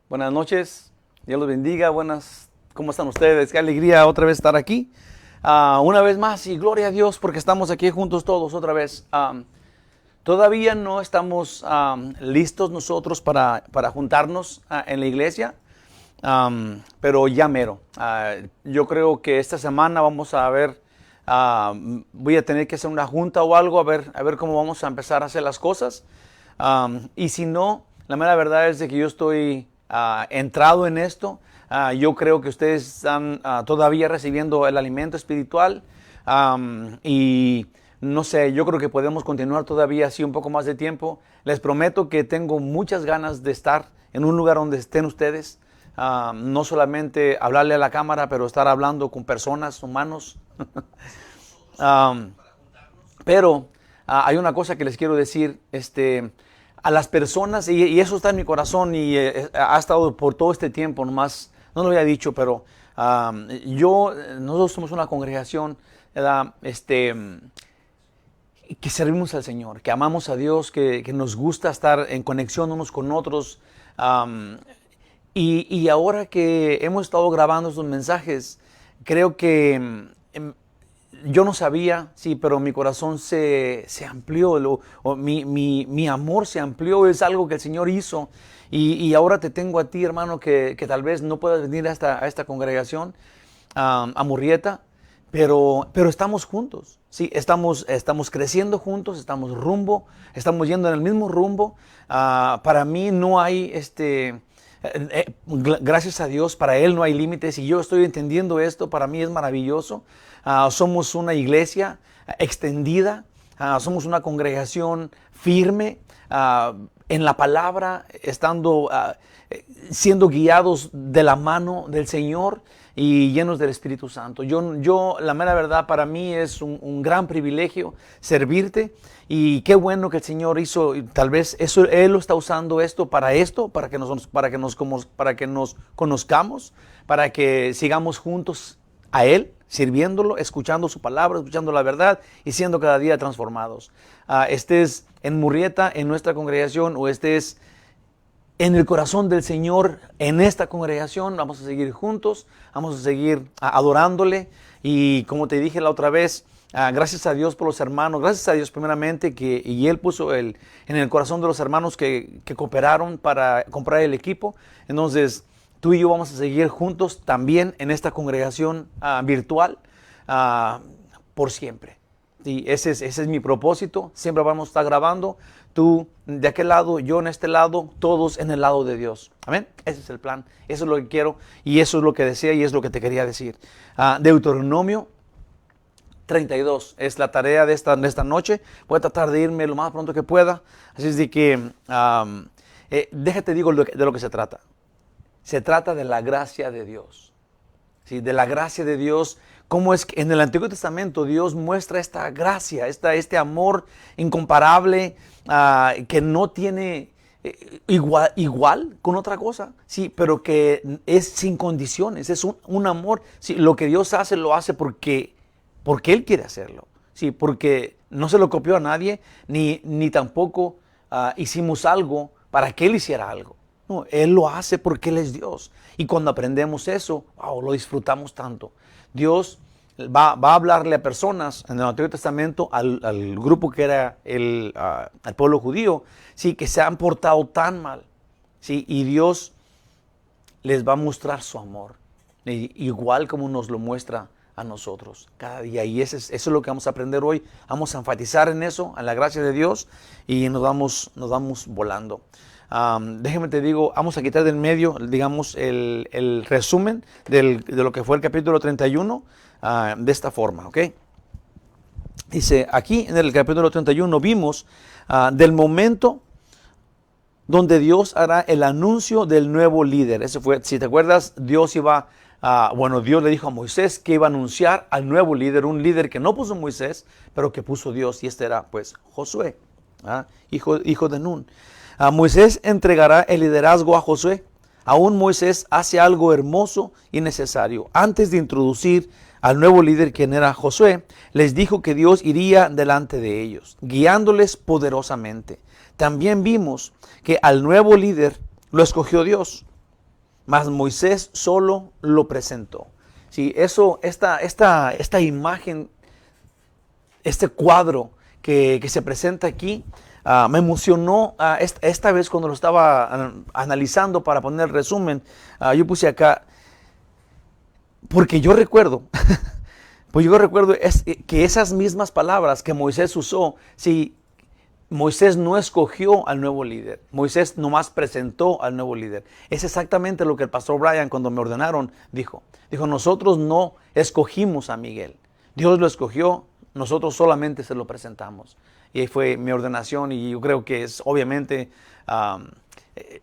Buenas noches, Dios los bendiga, ¿cómo están ustedes? Qué alegría otra vez estar aquí. Una vez más y gloria a Dios porque estamos aquí juntos todos otra vez. Todavía no estamos listos nosotros para juntarnos en la iglesia, pero ya mero. Yo creo que esta semana vamos a ver, voy a tener que hacer una junta o algo, a ver cómo vamos a empezar a hacer las cosas. Y si no, la mera verdad es de que yo estoy entrado en esto. Yo creo que ustedes están todavía recibiendo el alimento espiritual y no sé, yo creo que podemos continuar todavía así un poco más de tiempo. Les prometo que tengo muchas ganas de estar en un lugar donde estén ustedes. No solamente hablarle a la cámara, pero estar hablando con personas, humanos. Um, pero hay una cosa que les quiero decir, a las personas, y eso está en mi corazón y ha estado por todo este tiempo, nomás no lo había dicho, pero nosotros somos una congregación, ¿verdad? Que servimos al Señor, que amamos a Dios, que nos gusta estar en conexión unos con otros. um, y ahora que hemos estado grabando estos mensajes, creo que yo no sabía, sí, pero mi corazón se amplió, mi amor se amplió, es algo que el Señor hizo. Y ahora te tengo a ti, hermano, que tal vez no puedas venir a esta congregación, a Murrieta, pero estamos juntos, sí, estamos creciendo juntos, estamos yendo en el mismo rumbo. Para mí no hay gracias a Dios, para Él no hay límites y yo estoy entendiendo esto, para mí es maravilloso. Somos una iglesia extendida, somos una congregación firme en la palabra, siendo guiados de la mano del Señor y llenos del Espíritu Santo. La mera verdad, para mí es un gran privilegio servirte y qué bueno que el Señor hizo, tal vez Él lo está usando para que nos conozcamos, para que sigamos juntos a Él, sirviéndolo, escuchando su palabra, escuchando la verdad y siendo cada día transformados. Estés en Murrieta, en nuestra congregación, o estés en el corazón del Señor, en esta congregación, vamos a seguir juntos, vamos a seguir adorándole. Y como te dije la otra vez, gracias a Dios por los hermanos, gracias a Dios primeramente y Él puso en el corazón de los hermanos que cooperaron para comprar el equipo. Entonces, tú y yo vamos a seguir juntos también en esta congregación virtual por siempre. Y ese es mi propósito. Siempre vamos a estar grabando. Tú de aquel lado, yo en este lado, todos en el lado de Dios. Amén. Ese es el plan. Eso es lo que quiero y eso es lo que desea y es lo que te quería decir. Deuteronomio 32 es la tarea de esta noche. Voy a tratar de irme lo más pronto que pueda. Así es de que déjate digo de lo que se trata. Se trata de la gracia de Dios. ¿Sí? De la gracia de Dios. Cómo es que en el Antiguo Testamento Dios muestra esta gracia, este amor incomparable, que no tiene igual con otra cosa, sí, pero que es sin condiciones, es un amor. Sí, lo que Dios hace, lo hace porque Él quiere hacerlo, sí, porque no se lo copió a nadie, ni tampoco hicimos algo para que Él hiciera algo. No, Él lo hace porque Él es Dios. Y cuando aprendemos eso, wow, lo disfrutamos tanto. Dios va a hablarle a personas en el Antiguo Testamento, al grupo que era al pueblo judío, sí, que se han portado tan mal. Sí, y Dios les va a mostrar su amor, igual como nos lo muestra a nosotros cada día. Y eso es lo que vamos a aprender hoy. Vamos a enfatizar en eso, en la gracia de Dios, y nos vamos volando. Déjeme te digo, vamos a quitar del medio, digamos, el resumen de lo que fue el capítulo 31 de esta forma, ¿ok? Dice, aquí en el capítulo 31 vimos del momento donde Dios hará el anuncio del nuevo líder. Ese fue, si te acuerdas, Dios le dijo a Moisés que iba a anunciar al nuevo líder, un líder que no puso Moisés, pero que puso Dios, y era pues Josué, hijo de Nun. Moisés entregará el liderazgo a Josué. Aún Moisés hace algo hermoso y necesario. Antes de introducir al nuevo líder, quien era Josué, les dijo que Dios iría delante de ellos, guiándoles poderosamente. También vimos que al nuevo líder lo escogió Dios. mas Moisés solo lo presentó. Sí, eso, esta imagen, este cuadro que se presenta aquí, me emocionó esta vez cuando lo estaba analizando para poner el resumen. Yo puse acá, porque yo recuerdo, que esas mismas palabras que Moisés usó, sí, Moisés no escogió al nuevo líder, Moisés nomás presentó al nuevo líder. Es exactamente lo que el pastor Brian, cuando me ordenaron, dijo. Dijo, nosotros no escogimos a Miguel, Dios lo escogió, nosotros solamente se lo presentamos. Y ahí fue mi ordenación, y yo creo que es obviamente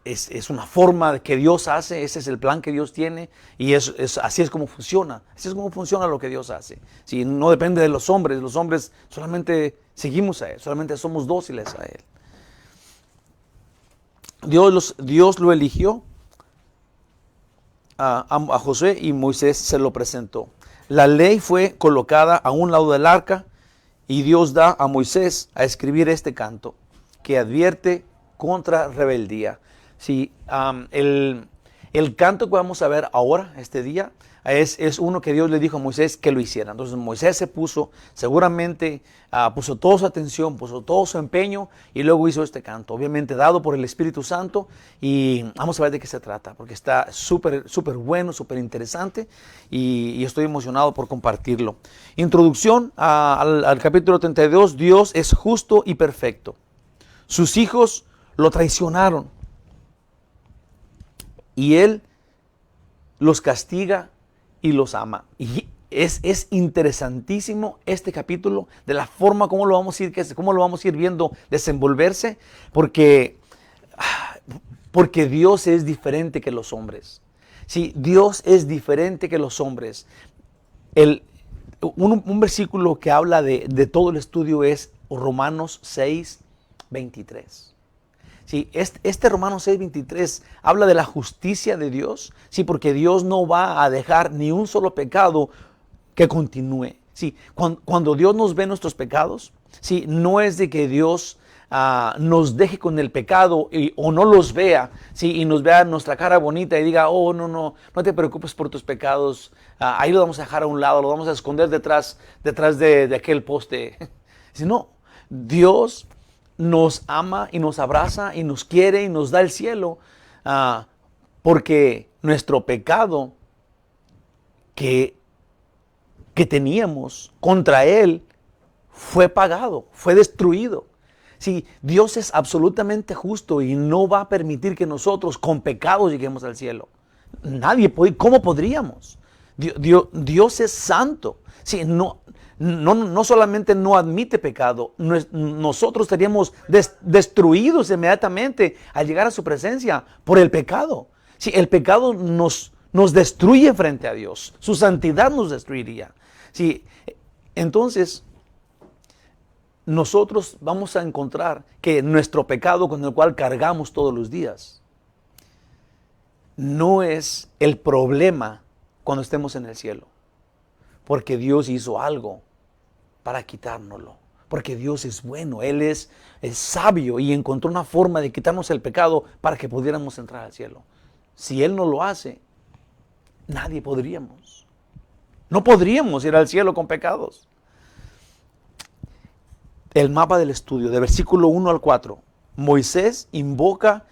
es una forma que Dios hace, ese es el plan que Dios tiene, y así es como funciona lo que Dios hace. Si no depende de los hombres solamente seguimos a Él, solamente somos dóciles a Él. Dios lo eligió a Josué, y Moisés se lo presentó. La ley fue colocada a un lado del arca, y Dios da a Moisés a escribir este canto que advierte contra rebeldía. Sí, el canto que vamos a ver ahora, este día, es uno que Dios le dijo a Moisés que lo hiciera. Entonces Moisés se puso, seguramente puso toda su atención, puso todo su empeño, y luego hizo este canto, obviamente dado por el Espíritu Santo, y vamos a ver de qué se trata, porque está súper bueno, súper interesante, y estoy emocionado por compartirlo. Introducción al capítulo 32, Dios es justo y perfecto. Sus hijos lo traicionaron, y Él los castiga y los ama. Y es interesantísimo este capítulo, de la forma como lo vamos a ir viendo desenvolverse, porque Dios es diferente que los hombres. Sí, Dios es diferente que los hombres. Un versículo que habla de todo el estudio es Romanos 6:23. Sí, este Romanos 6:23 habla de la justicia de Dios, sí, porque Dios no va a dejar ni un solo pecado que continúe. Sí, cuando Dios nos ve nuestros pecados, sí, no es de que Dios nos deje con el pecado o no los vea, sí, y nos vea nuestra cara bonita y diga, oh, no te preocupes por tus pecados, ahí lo vamos a dejar a un lado, lo vamos a esconder detrás de aquel poste. No, Dios nos ama y nos abraza y nos quiere y nos da el cielo, porque nuestro pecado que teníamos contra Él fue pagado, fue destruido. Sí, Dios es absolutamente justo y no va a permitir que nosotros con pecados lleguemos al cielo. Nadie puede. ¿Cómo podríamos? Dios es santo. Sí, no solamente no admite pecado, nosotros seríamos destruidos inmediatamente al llegar a su presencia por el pecado. Sí, el pecado nos destruye frente a Dios. Su santidad nos destruiría. Sí, entonces nosotros vamos a encontrar que nuestro pecado con el cual cargamos todos los días no es el problema cuando estemos en el cielo, porque Dios hizo algo para quitárnoslo, porque Dios es bueno, Él es sabio y encontró una forma de quitarnos el pecado para que pudiéramos entrar al cielo. Si Él no lo hace, nadie podríamos. No podríamos ir al cielo con pecados. El mapa del estudio, de versículo 1 al 4. Moisés invoca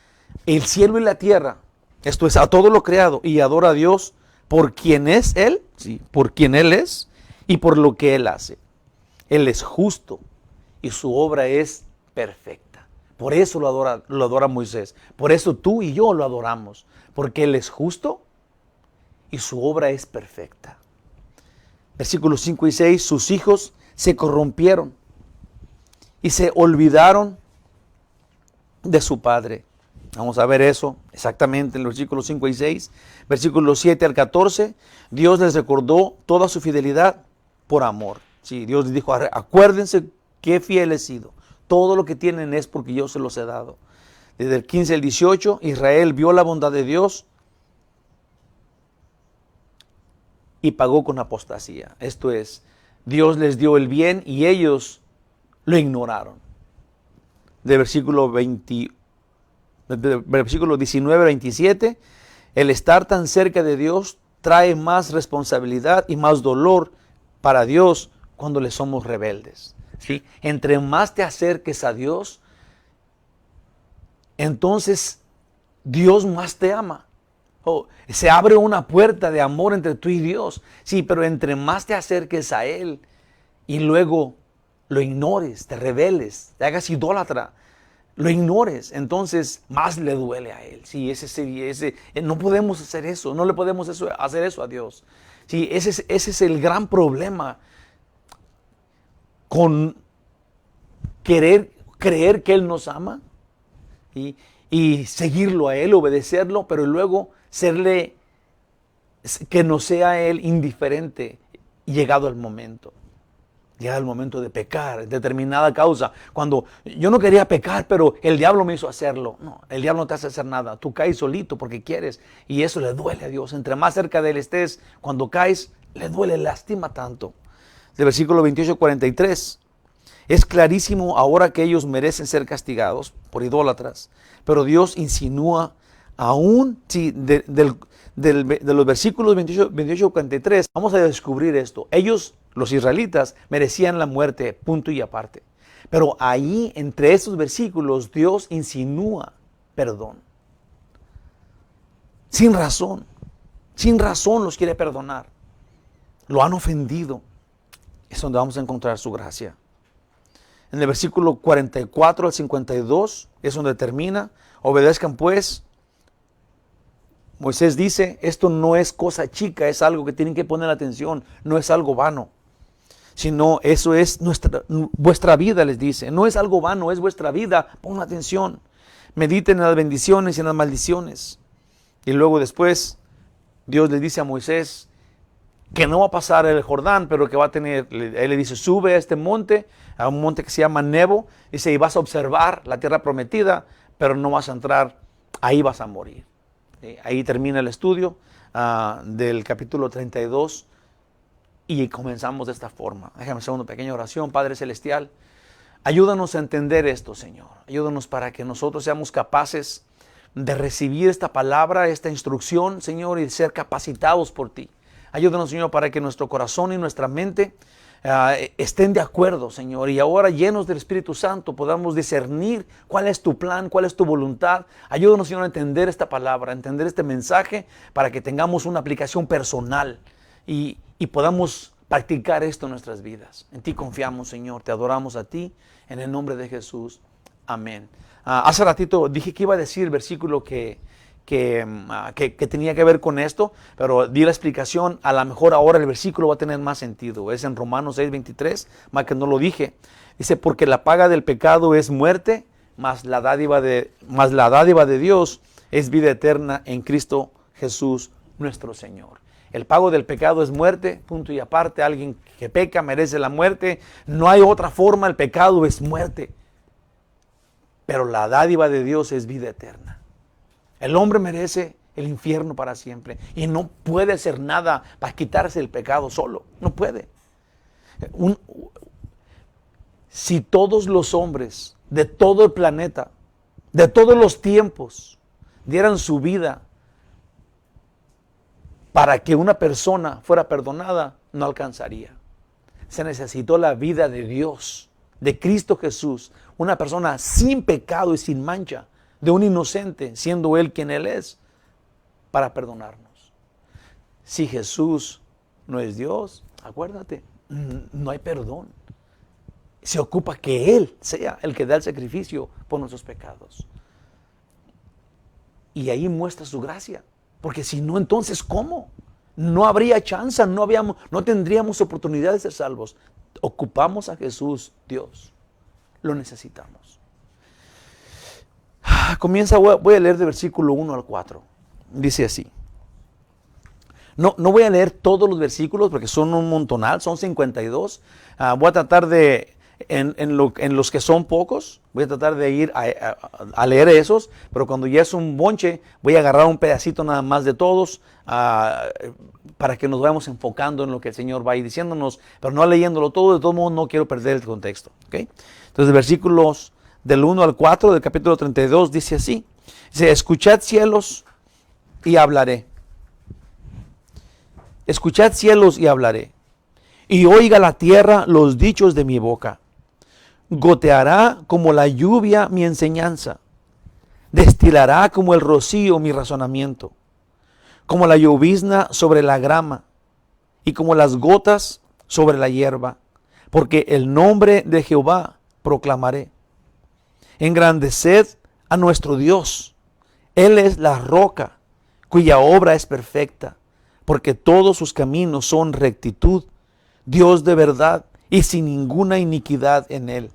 el cielo y la tierra, esto es, a todo lo creado, y adora a Dios por quien es Él, sí, por quien Él es y por lo que Él hace. Él es justo y su obra es perfecta. Por eso lo adora Moisés. Por eso tú y yo lo adoramos, porque Él es justo y su obra es perfecta. Versículos 5 y 6, sus hijos se corrompieron y se olvidaron de su padre. Vamos a ver eso exactamente en los versículos 5 y 6. Versículos 7 al 14, Dios les recordó toda su fidelidad por amor. Sí, Dios les dijo, acuérdense qué fiel he sido. Todo lo que tienen es porque yo se los he dado. Desde el 15 al 18, Israel vio la bondad de Dios y pagó con apostasía. Esto es, Dios les dio el bien y ellos lo ignoraron. De versículo 19 al 27, el estar tan cerca de Dios trae más responsabilidad y más dolor para Dios cuando le somos rebeldes. ¿Sí? Entre más te acerques a Dios, entonces Dios más te ama. Se abre una puerta de amor entre tú y Dios. Sí, pero entre más te acerques a Él y luego lo ignores, te rebeles, te hagas idólatra, lo ignores, entonces más le duele a Él. Sí, no podemos hacer eso, no le podemos hacer eso a Dios. Sí, ese es el gran problema con creer que Él nos ama y seguirlo a Él, obedecerlo, pero luego que no sea Él indiferente llegado el momento. Llega el momento de pecar, determinada causa. Cuando yo no quería pecar, pero el diablo me hizo hacerlo. No, el diablo no te hace hacer nada. Tú caes solito porque quieres. Y eso le duele a Dios. Entre más cerca de Él estés, cuando caes, le duele, lastima tanto. Del versículo 28-43. Es clarísimo ahora que ellos merecen ser castigados por idólatras. Pero Dios insinúa aún, sí, de los versículos 28-43, vamos a descubrir esto. Ellos, los israelitas, merecían la muerte, punto y aparte. Pero ahí, entre estos versículos, Dios insinúa perdón. Sin razón los quiere perdonar. Lo han ofendido. Es donde vamos a encontrar su gracia. En el versículo 44 al 52 es donde termina. Obedezcan pues. Moisés dice, esto no es cosa chica, es algo que tienen que poner atención, no es algo vano, sino eso es vuestra vida, les dice. No es algo vano, es vuestra vida, pongan atención. Mediten en las bendiciones y en las maldiciones. Y luego después, Dios le dice a Moisés que no va a pasar el Jordán, pero que va a tener, él le dice, sube a este monte, a un monte que se llama Nebo, dice, y vas a observar la tierra prometida, pero no vas a entrar, ahí vas a morir. Ahí termina el estudio del capítulo 32 y comenzamos de esta forma. Déjame hacer una pequeña oración. Padre Celestial, ayúdanos a entender esto, Señor. Ayúdanos para que nosotros seamos capaces de recibir esta palabra, esta instrucción, Señor, y de ser capacitados por ti. Ayúdanos, Señor, para que nuestro corazón y nuestra mente estén de acuerdo, Señor, y ahora llenos del Espíritu Santo podamos discernir cuál es tu plan, cuál es tu voluntad. Ayúdanos, Señor, a entender esta palabra, a entender este mensaje para que tengamos una aplicación personal y podamos practicar esto en nuestras vidas. En ti confiamos, Señor, te adoramos a ti, en el nombre de Jesús. Amén. Hace ratito dije que iba a decir el versículo que tenía que ver con esto, pero di la explicación. A lo mejor ahora el versículo va a tener más sentido. Es en Romanos 6:23, más que no lo dije. Dice, porque la paga del pecado es muerte, mas la dádiva de Dios es vida eterna en Cristo Jesús nuestro Señor. El pago del pecado es muerte, punto y aparte. Alguien que peca merece la muerte. No hay otra forma, el pecado es muerte. Pero la dádiva de Dios es vida eterna. El hombre merece el infierno para siempre y no puede hacer nada para quitarse el pecado solo. No puede. Si todos los hombres de todo el planeta, de todos los tiempos, dieran su vida para que una persona fuera perdonada, no alcanzaría. Se necesitó la vida de Dios, de Cristo Jesús, una persona sin pecado y sin mancha, de un inocente, siendo Él quien Él es, para perdonarnos. Si Jesús no es Dios, acuérdate, no hay perdón. Se ocupa que Él sea el que da el sacrificio por nuestros pecados. Y ahí muestra su gracia. Porque si no, entonces, ¿cómo? No habría chance, no tendríamos oportunidad de ser salvos. Ocupamos a Jesús, Dios. Lo necesitamos. Voy a leer de versículo 1 al 4. Dice así. No voy a leer todos los versículos porque son un montonal, son 52. Voy a tratar de, en los que son pocos, voy a tratar de ir a leer esos, pero cuando ya es un bonche, voy a agarrar un pedacito nada más de todos para que nos vayamos enfocando en lo que el Señor va a ir diciéndonos, pero no leyéndolo todo. De todos modos no quiero perder el contexto. ¿Okay? Entonces, versículos del 1 al 4 del capítulo 32 dice así. Dice, escuchad cielos y hablaré. Escuchad cielos y hablaré. Y oiga la tierra los dichos de mi boca. Goteará como la lluvia mi enseñanza. Destilará como el rocío mi razonamiento. Como la llovizna sobre la grama y como las gotas sobre la hierba. Porque el nombre de Jehová proclamaré. Engrandeced a nuestro Dios. Él es la roca, cuya obra es perfecta, porque todos sus caminos son rectitud. Dios de verdad y sin ninguna iniquidad en él.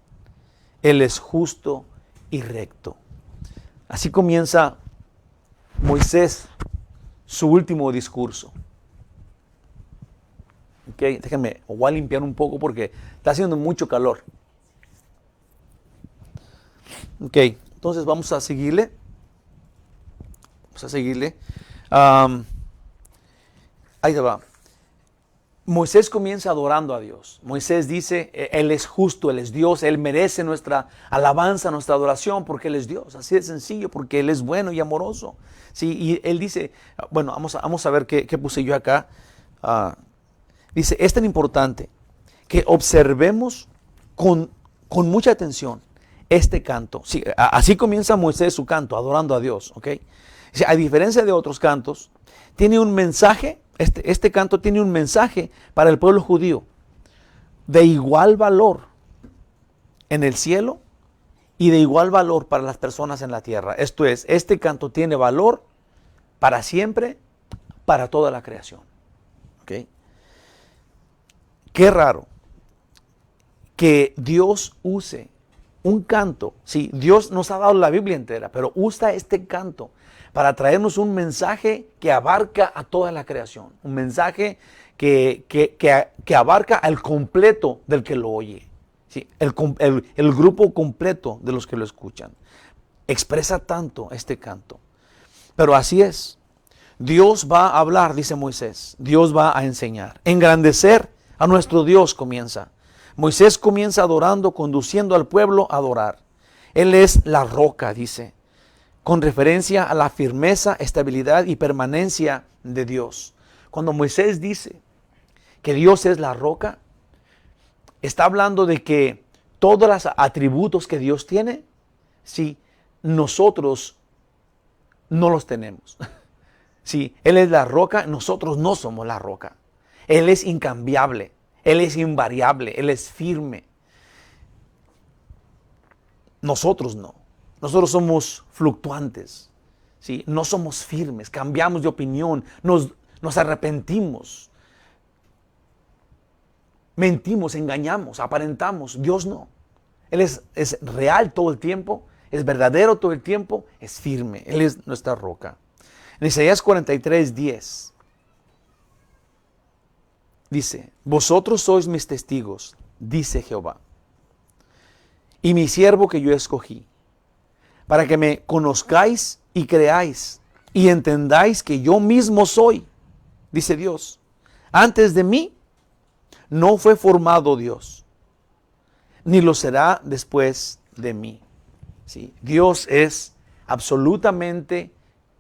Él es justo y recto. Así comienza Moisés su último discurso. Okay, déjenme, voy a limpiar un poco porque está haciendo mucho calor. Ok, entonces vamos a seguirle. Vamos a seguirle. Ahí se va. Moisés comienza adorando a Dios. Moisés dice, Él es justo, Él es Dios, Él merece nuestra alabanza, nuestra adoración, porque Él es Dios. Así de sencillo, porque Él es bueno y amoroso. Sí, y Él dice, bueno, vamos a ver qué puse yo acá. Dice, es tan importante que observemos con mucha atención este canto. Sí, así comienza Moisés su canto, adorando a Dios. ¿Okay? A diferencia de otros cantos, tiene un mensaje. Este canto tiene un mensaje para el pueblo judío de igual valor en el cielo y de igual valor para las personas en la tierra. Esto es, este canto tiene valor para siempre, para toda la creación. ¿Okay? Qué raro que Dios use un canto. Sí, Dios nos ha dado la Biblia entera, pero usa este canto para traernos un mensaje que abarca a toda la creación. Un mensaje que abarca al completo del que lo oye. ¿Sí? El grupo completo de los que lo escuchan. Expresa tanto este canto. Pero así es. Dios va a hablar, dice Moisés. Dios va a enseñar. Engrandecer a nuestro Dios comienza. Moisés comienza adorando, conduciendo al pueblo a adorar. Él es la roca, dice, con referencia a la firmeza, estabilidad y permanencia de Dios. Cuando Moisés dice que Dios es la roca, está hablando de que todos los atributos que Dios tiene, sí, nosotros no los tenemos. Sí, Él es la roca, nosotros no somos la roca. Él es incambiable, Él es invariable, Él es firme. Nosotros no. Nosotros somos fluctuantes, ¿sí? No somos firmes, cambiamos de opinión, nos arrepentimos, mentimos, engañamos, aparentamos. Dios no. Él es real todo el tiempo, es verdadero todo el tiempo, es firme. Él es nuestra roca. En Isaías 43:10 dice, vosotros sois mis testigos, dice Jehová, y mi siervo que yo escogí, para que me conozcáis y creáis y entendáis que yo mismo soy, dice Dios. Antes de mí no fue formado Dios, ni lo será después de mí. ¿Sí? Dios es absolutamente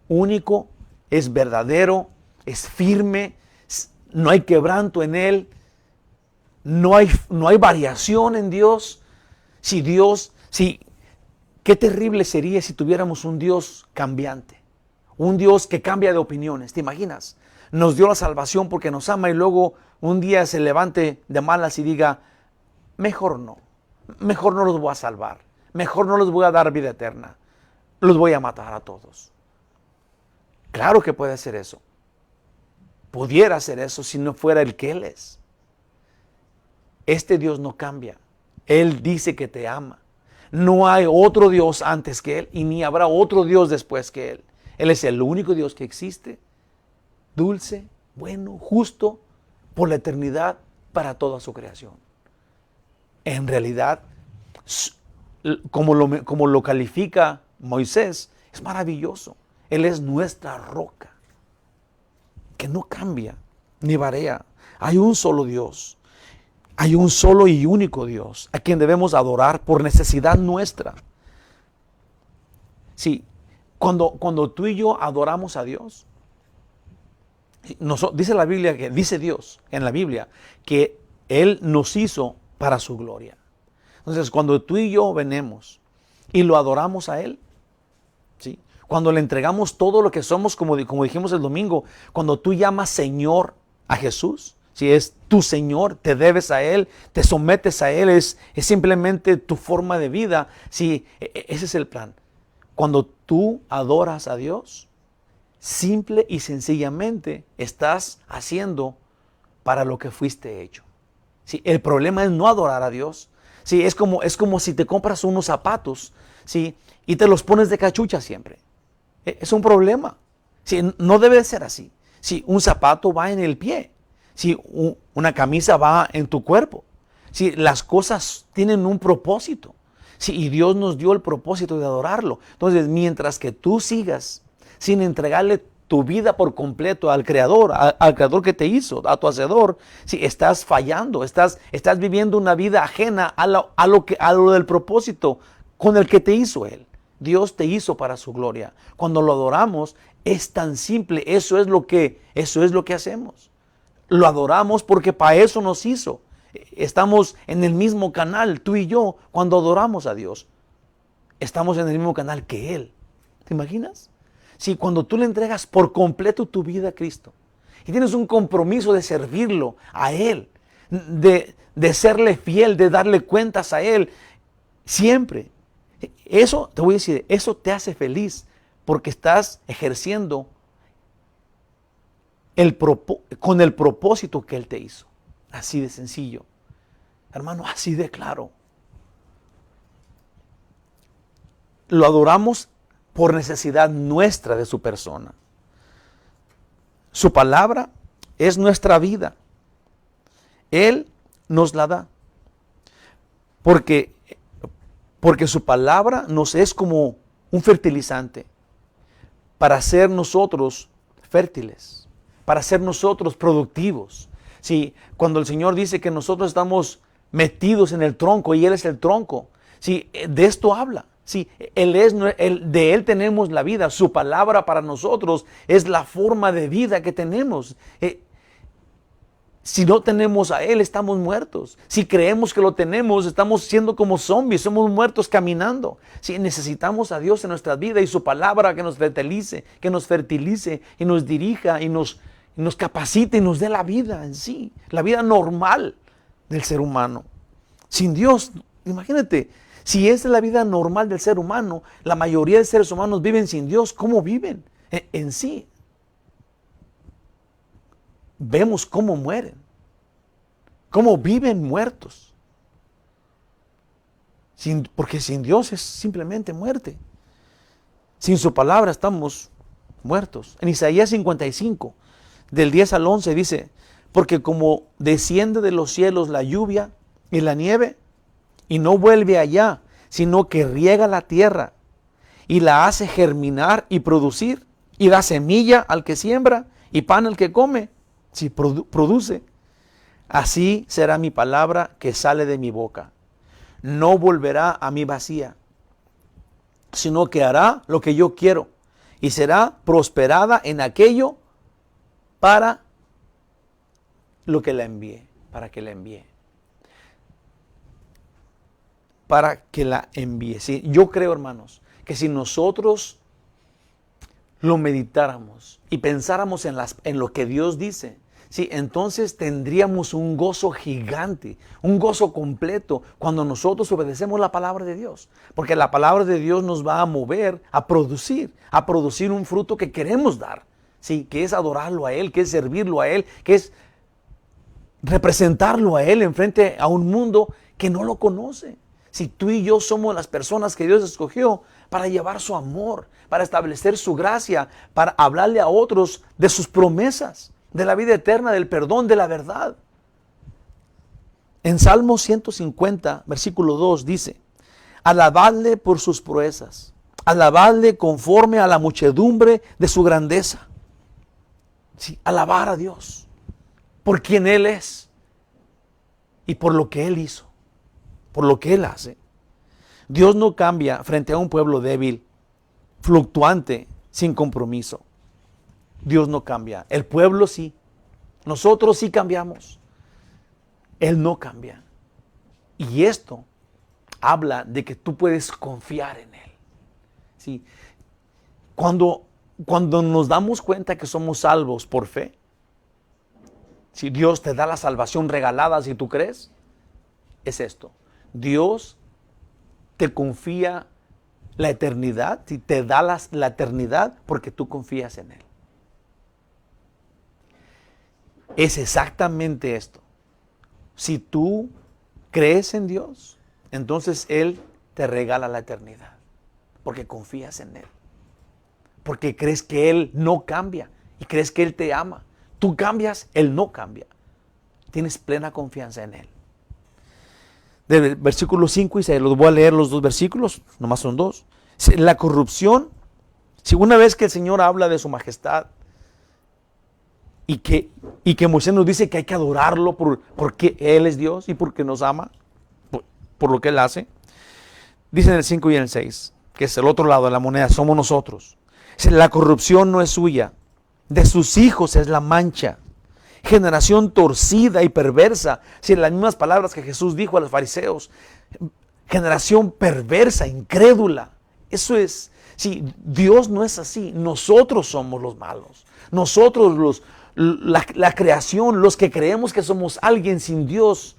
único, es verdadero, es firme, no hay quebranto en Él, no hay variación en Dios. Qué terrible sería si tuviéramos un Dios cambiante, un Dios que cambia de opiniones. ¿Te imaginas? Nos dio la salvación porque nos ama y luego un día se levante de malas y diga, mejor no los voy a salvar, mejor no les voy a dar vida eterna, los voy a matar a todos. Claro que puede hacer eso. Pudiera hacer eso si no fuera el que Él es. Este Dios no cambia. Él dice que te ama. No hay otro Dios antes que Él y ni habrá otro Dios después que Él. Él es el único Dios que existe, dulce, bueno, justo, por la eternidad, para toda su creación. En realidad, como lo califica Moisés, es maravilloso. Él es nuestra roca, que no cambia ni varía. Hay un solo Dios. Hay un solo y único Dios a quien debemos adorar por necesidad nuestra. Sí, cuando tú y yo adoramos a Dios, Dice la Biblia, que dice Dios en la Biblia, que Él nos hizo para su gloria. Entonces, cuando tú y yo venimos y lo adoramos a Él, ¿sí? Cuando le entregamos todo lo que somos, como dijimos el domingo, cuando tú llamas Señor a Jesús, si es tu Señor, te debes a Él, te sometes a Él, es simplemente tu forma de vida. Sí, ese es el plan. Cuando tú adoras a Dios, simple y sencillamente estás haciendo para lo que fuiste hecho. Sí, el problema es no adorar a Dios. Sí, es como si te compras unos zapatos, sí, y te los pones de cachucha siempre. Es un problema. Sí, no debe ser así. Sí, un zapato va en el pie. Sí, una camisa va en tu cuerpo. Sí, las cosas tienen un propósito. Sí, y Dios nos dio el propósito de adorarlo. Entonces, mientras que tú sigas sin entregarle tu vida por completo al Creador, al Creador que te hizo, a tu Hacedor, si estás fallando, estás viviendo una vida ajena a lo del propósito con el que te hizo Él. Dios te hizo para su gloria. Cuando lo adoramos, es tan simple. Eso es lo que hacemos. Lo adoramos porque para eso nos hizo. Estamos en el mismo canal, tú y yo, cuando adoramos a Dios. Estamos en el mismo canal que Él. ¿Te imaginas? Si cuando tú le entregas por completo tu vida a Cristo y tienes un compromiso de servirlo a Él, de serle fiel, de darle cuentas a Él, siempre. Eso, te voy a decir, eso te hace feliz porque estás ejerciendo con el propósito que Él te hizo. Así de sencillo. Hermano, así de claro. Lo adoramos por necesidad nuestra de su persona. Su palabra es nuestra vida. Él nos la da. Porque su palabra nos es como un fertilizante para ser nosotros fértiles, para ser nosotros productivos. Sí, cuando el Señor dice que nosotros estamos metidos en el tronco y Él es el tronco, sí, de esto habla. Sí, de Él tenemos la vida. Su palabra para nosotros es la forma de vida que tenemos. Si no tenemos a Él, estamos muertos. Si creemos que lo tenemos, estamos siendo como zombies, somos muertos caminando. Si necesitamos a Dios en nuestra vida y su palabra que nos fertilice y nos dirija y nos capacite y nos dé la vida en sí, la vida normal del ser humano. Sin Dios, imagínate, si esa es la vida normal del ser humano, la mayoría de seres humanos viven sin Dios. ¿Cómo viven? En sí. Vemos cómo mueren, cómo viven muertos. Porque sin Dios es simplemente muerte. Sin su palabra estamos muertos. En Isaías 55, del 10 al 11 dice, porque como desciende de los cielos la lluvia y la nieve, y no vuelve allá, sino que riega la tierra y la hace germinar y producir, y da semilla al que siembra y pan al que come, si produce. Así será mi palabra que sale de mi boca. No volverá a mí vacía, sino que hará lo que yo quiero y será prosperada en aquello para lo que la envíe, para que la envíe. Para que la envíe. ¿Sí? Yo creo, hermanos, que si nosotros lo meditáramos y pensáramos en lo que Dios dice, ¿sí? Entonces tendríamos un gozo gigante, un gozo completo cuando nosotros obedecemos la palabra de Dios. Porque la palabra de Dios nos va a mover a producir un fruto que queremos dar, ¿sí? Que es adorarlo a Él, que es servirlo a Él, que es representarlo a Él enfrente a un mundo que no lo conoce. Si tú y yo somos las personas que Dios escogió para llevar su amor, para establecer su gracia, para hablarle a otros de sus promesas, de la vida eterna, del perdón, de la verdad. En Salmo 150, versículo 2 dice, alabadle por sus proezas, alabadle conforme a la muchedumbre de su grandeza. Sí, alabar a Dios por quien Él es y por lo que Él hizo, por lo que Él hace. Dios no cambia frente a un pueblo débil, fluctuante, sin compromiso. Dios no cambia. El pueblo sí. Nosotros sí cambiamos. Él no cambia. Y esto habla de que tú puedes confiar en Él. ¿Sí? Cuando nos damos cuenta que somos salvos por fe, si Dios te da la salvación regalada si tú crees, es esto. Dios te confía la eternidad, si te da la eternidad porque tú confías en Él. Es exactamente esto. Si tú crees en Dios, entonces Él te regala la eternidad porque confías en Él. Porque crees que Él no cambia y crees que Él te ama. Tú cambias, Él no cambia. Tienes plena confianza en Él. Del versículo 5 y 6, los voy a leer los dos versículos, nomás son dos. La corrupción, si una vez que el Señor habla de su majestad y que Moisés nos dice que hay que adorarlo porque Él es Dios y porque nos ama, por lo que Él hace, dice en el 5 y en el 6, que es el otro lado de la moneda, somos nosotros. La corrupción no es suya, de sus hijos es la mancha. Generación torcida y perversa. Si las mismas palabras que Jesús dijo a los fariseos. Generación perversa, incrédula. Eso es. Si Dios no es así, nosotros somos los malos. Nosotros la creación, los que creemos que somos alguien sin Dios,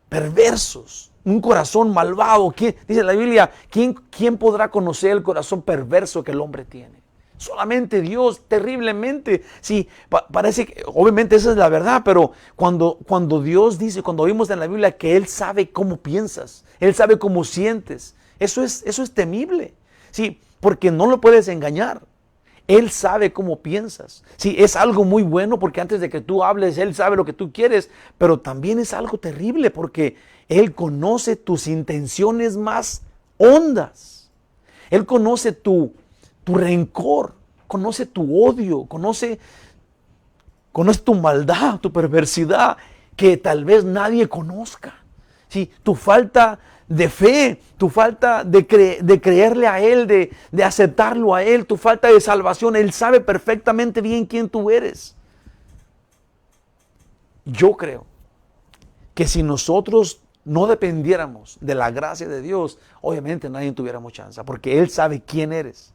perversos. Un corazón malvado. Dice la Biblia, ¿quién podrá conocer el corazón perverso que el hombre tiene? Solamente Dios, terriblemente. Sí, parece que, obviamente esa es la verdad, pero cuando Dios dice, cuando oímos en la Biblia que Él sabe cómo piensas, Él sabe cómo sientes, eso es temible. Sí, porque no lo puedes engañar. Él sabe cómo piensas. Sí, es algo muy bueno porque antes de que tú hables, Él sabe lo que tú quieres, pero también es algo terrible porque Él conoce tus intenciones más hondas. Él conoce tu rencor, conoce tu odio, conoce tu maldad, tu perversidad, que tal vez nadie conozca. ¿Sí? Tu falta de fe, tu falta de creerle a Él, de aceptarlo a Él, tu falta de salvación. Él sabe perfectamente bien quién tú eres. Yo creo que si nosotros no dependiéramos de la gracia de Dios, obviamente nadie tuviéramos chance, porque Él sabe quién eres.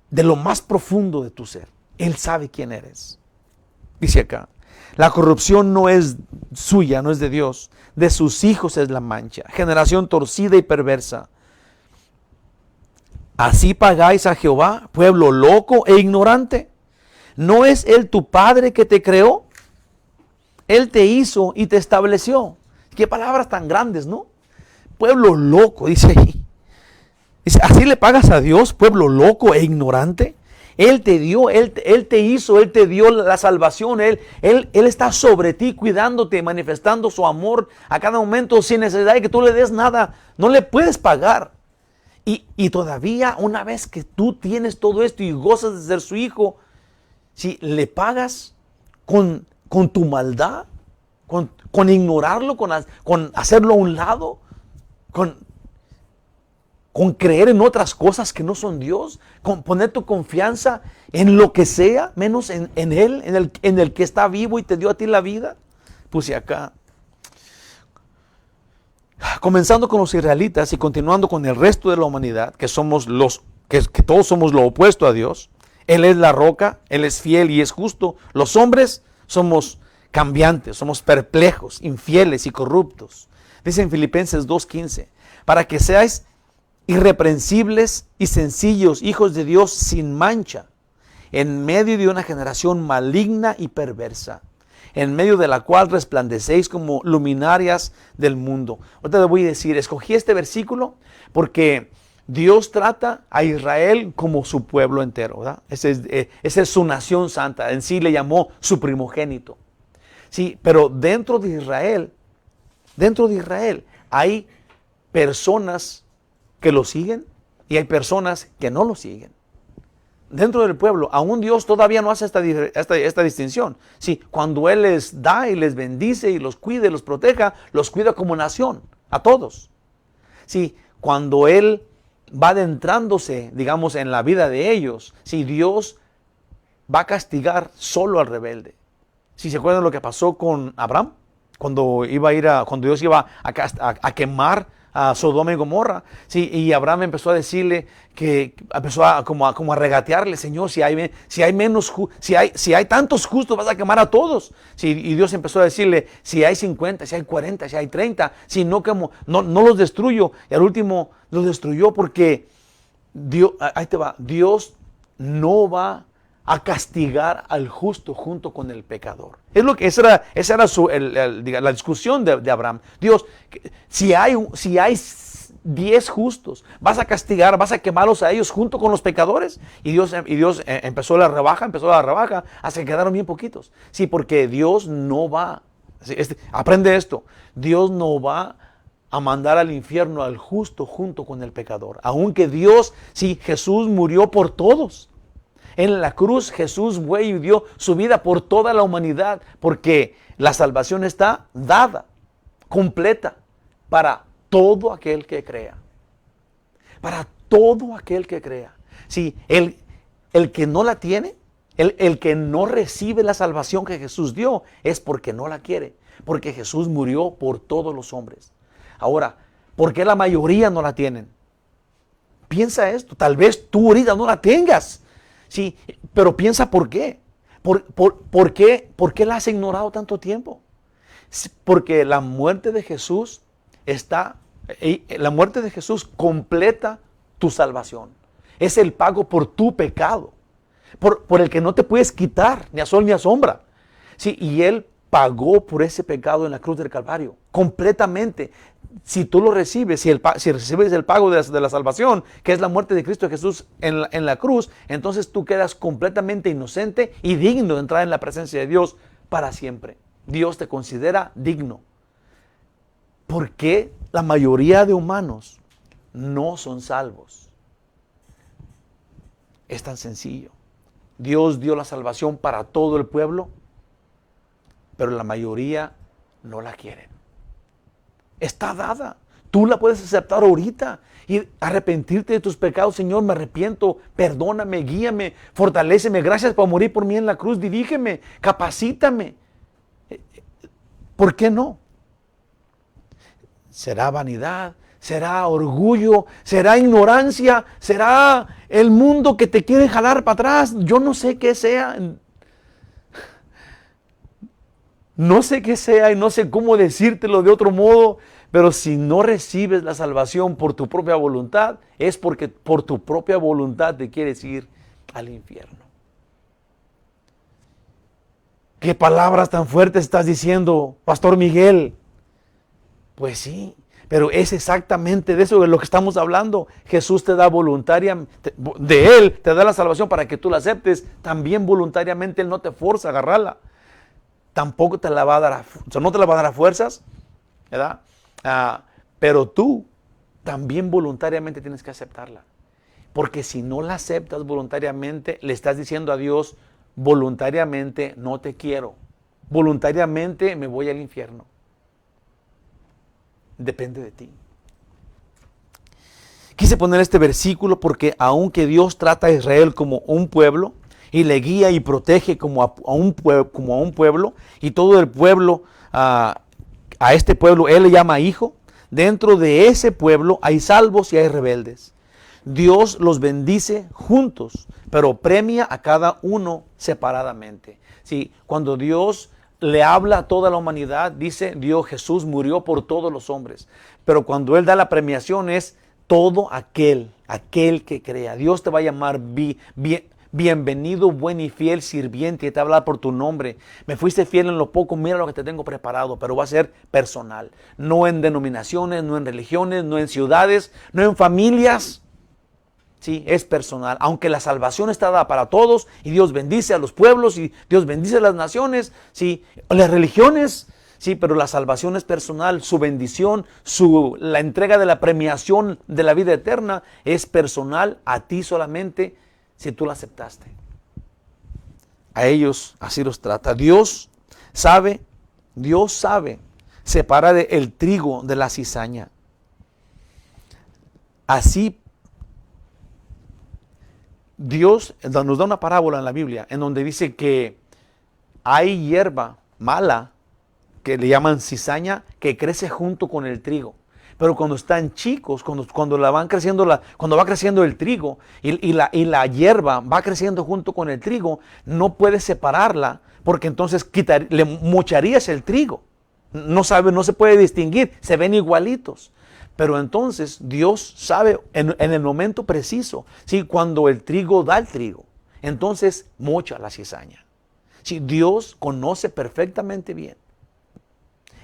De lo más profundo de tu ser. Él sabe quién eres. Dice acá, la corrupción no es suya, no es de Dios. De sus hijos es la mancha. Generación torcida y perversa. Así pagáis a Jehová, pueblo loco e ignorante. ¿No es Él tu Padre que te creó? Él te hizo y te estableció. Qué palabras tan grandes, ¿no? Pueblo loco, dice ahí. Dice, ¿así le pagas a Dios, pueblo loco e ignorante? Él te dio, Él te hizo, Él te dio la salvación. Él está sobre ti, cuidándote, manifestando su amor a cada momento sin necesidad de que tú le des nada. No le puedes pagar. Y todavía, una vez que tú tienes todo esto y gozas de ser su hijo, si le pagas con tu maldad, con ignorarlo, con hacerlo a un lado, con creer en otras cosas que no son Dios, con poner tu confianza en lo que sea, menos en Él, en el que está vivo y te dio a ti la vida. Puse acá. Comenzando con los israelitas y continuando con el resto de la humanidad, que todos somos lo opuesto a Dios. Él es la roca, Él es fiel y es justo. Los hombres somos cambiantes, somos perplejos, infieles y corruptos. Dice en Filipenses 2:15, para que seáis irreprensibles y sencillos, hijos de Dios sin mancha, en medio de una generación maligna y perversa, en medio de la cual resplandecéis como luminarias del mundo. Ahorita le voy a decir, escogí este versículo porque Dios trata a Israel como su pueblo entero, ¿verdad? Esa es su nación santa, en sí le llamó su primogénito. Sí, pero dentro de Israel hay personas que lo siguen y hay personas que no lo siguen. Dentro del pueblo, aún Dios todavía no hace esta distinción. Sí, cuando Él les da y les bendice y los cuida y los proteja, los cuida como nación, a todos. Sí, cuando Él va adentrándose, digamos, en la vida de ellos, si Dios va a castigar solo al rebelde. Si se acuerdan lo que pasó con Abraham, cuando Dios iba a quemar a Sodoma y Gomorra, sí, y Abraham empezó a decirle que empezó como a regatearle, Señor, si hay tantos justos, vas a quemar a todos. Sí, y Dios empezó a decirle, si hay 50, si hay 40, si hay 30, si no los destruyo. Y al último los destruyó porque Dios, ahí te va, Dios no va a castigar al justo junto con el pecador. Esa era la discusión de Abraham. Dios, si hay 10 justos, ¿vas a castigar, vas a quemarlos a ellos junto con los pecadores? Y Dios empezó la rebaja, hasta que quedaron bien poquitos. Sí, porque Dios no va, aprende esto, Dios no va a mandar al infierno al justo junto con el pecador. Aunque Dios, sí, Jesús murió por todos. En la cruz Jesús fue y dio su vida por toda la humanidad, porque la salvación está dada, completa, para todo aquel que crea. Para todo aquel que crea. Sí, el que no la tiene, el que no recibe la salvación que Jesús dio, es porque no la quiere, porque Jesús murió por todos los hombres. Ahora, ¿por qué la mayoría no la tienen? Piensa esto, tal vez tú ahorita no la tengas. Sí, pero piensa por qué. ¿Por qué la has ignorado tanto tiempo? Porque la muerte de Jesús completa tu salvación. Es el pago por tu pecado, por el que no te puedes quitar ni a sol ni a sombra. Sí, y Él pagó por ese pecado en la cruz del Calvario, completamente. Si tú lo recibes, si recibes el pago de la salvación, que es la muerte de Cristo Jesús en la cruz, entonces tú quedas completamente inocente y digno de entrar en la presencia de Dios para siempre. Dios te considera digno. ¿Por qué la mayoría de humanos no son salvos? Es tan sencillo. Dios dio la salvación para todo el pueblo, pero la mayoría no la quieren. Está dada. Tú la puedes aceptar ahorita y arrepentirte de tus pecados. Señor, me arrepiento, perdóname, guíame, fortaléceme. Gracias por morir por mí en la cruz. Dirígeme, capacítame. ¿Por qué no? ¿Será vanidad? ¿Será orgullo? ¿Será ignorancia? ¿Será el mundo que te quiere jalar para atrás? Yo no sé qué sea. No sé qué sea y no sé cómo decírtelo de otro modo, pero si no recibes la salvación por tu propia voluntad, es porque por tu propia voluntad te quieres ir al infierno. ¿Qué palabras tan fuertes estás diciendo, Pastor Miguel? Pues sí, pero es exactamente de eso de lo que estamos hablando. Jesús te da voluntariamente, de Él te da la salvación para que tú la aceptes. También voluntariamente Él no te forza a agarrarla. Tampoco te la va a dar no te la va a dar a fuerzas, ¿verdad? Pero tú también voluntariamente tienes que aceptarla. Porque si no la aceptas voluntariamente, le estás diciendo a Dios, voluntariamente no te quiero. Voluntariamente me voy al infierno. Depende de ti. Quise poner este versículo porque aunque Dios trata a Israel como un pueblo, y le guía y protege como a un pueblo, y todo el pueblo, a este pueblo Él le llama hijo. Dentro de ese pueblo hay salvos y hay rebeldes. Dios los bendice juntos, pero premia a cada uno separadamente. Sí, cuando Dios le habla a toda la humanidad, dice Dios, Jesús murió por todos los hombres. Pero cuando Él da la premiación es todo aquel que crea. Dios te va a llamar bienvenido, buen y fiel sirviente, y te va a hablar por tu nombre. Me fuiste fiel en lo poco, mira lo que te tengo preparado, pero va a ser personal. No en denominaciones, no en religiones, no en ciudades, no en familias. Sí, es personal. Aunque la salvación está dada para todos y Dios bendice a los pueblos y Dios bendice a las naciones, sí, las religiones, sí, pero la salvación es personal. Su bendición, la entrega de la premiación de la vida eterna es personal a ti solamente, si tú la aceptaste. A ellos así los trata. Dios sabe separar el trigo de la cizaña. Así Dios nos da una parábola en la Biblia en donde dice que hay hierba mala que le llaman cizaña que crece junto con el trigo. Pero cuando están chicos, cuando va creciendo el trigo y la hierba va creciendo junto con el trigo, no puedes separarla porque entonces le mocharías el trigo. No se puede distinguir, se ven igualitos. Pero entonces Dios sabe en el momento preciso, ¿sí? Cuando el trigo da el trigo, entonces mocha la cizaña. ¿Sí? Dios conoce perfectamente bien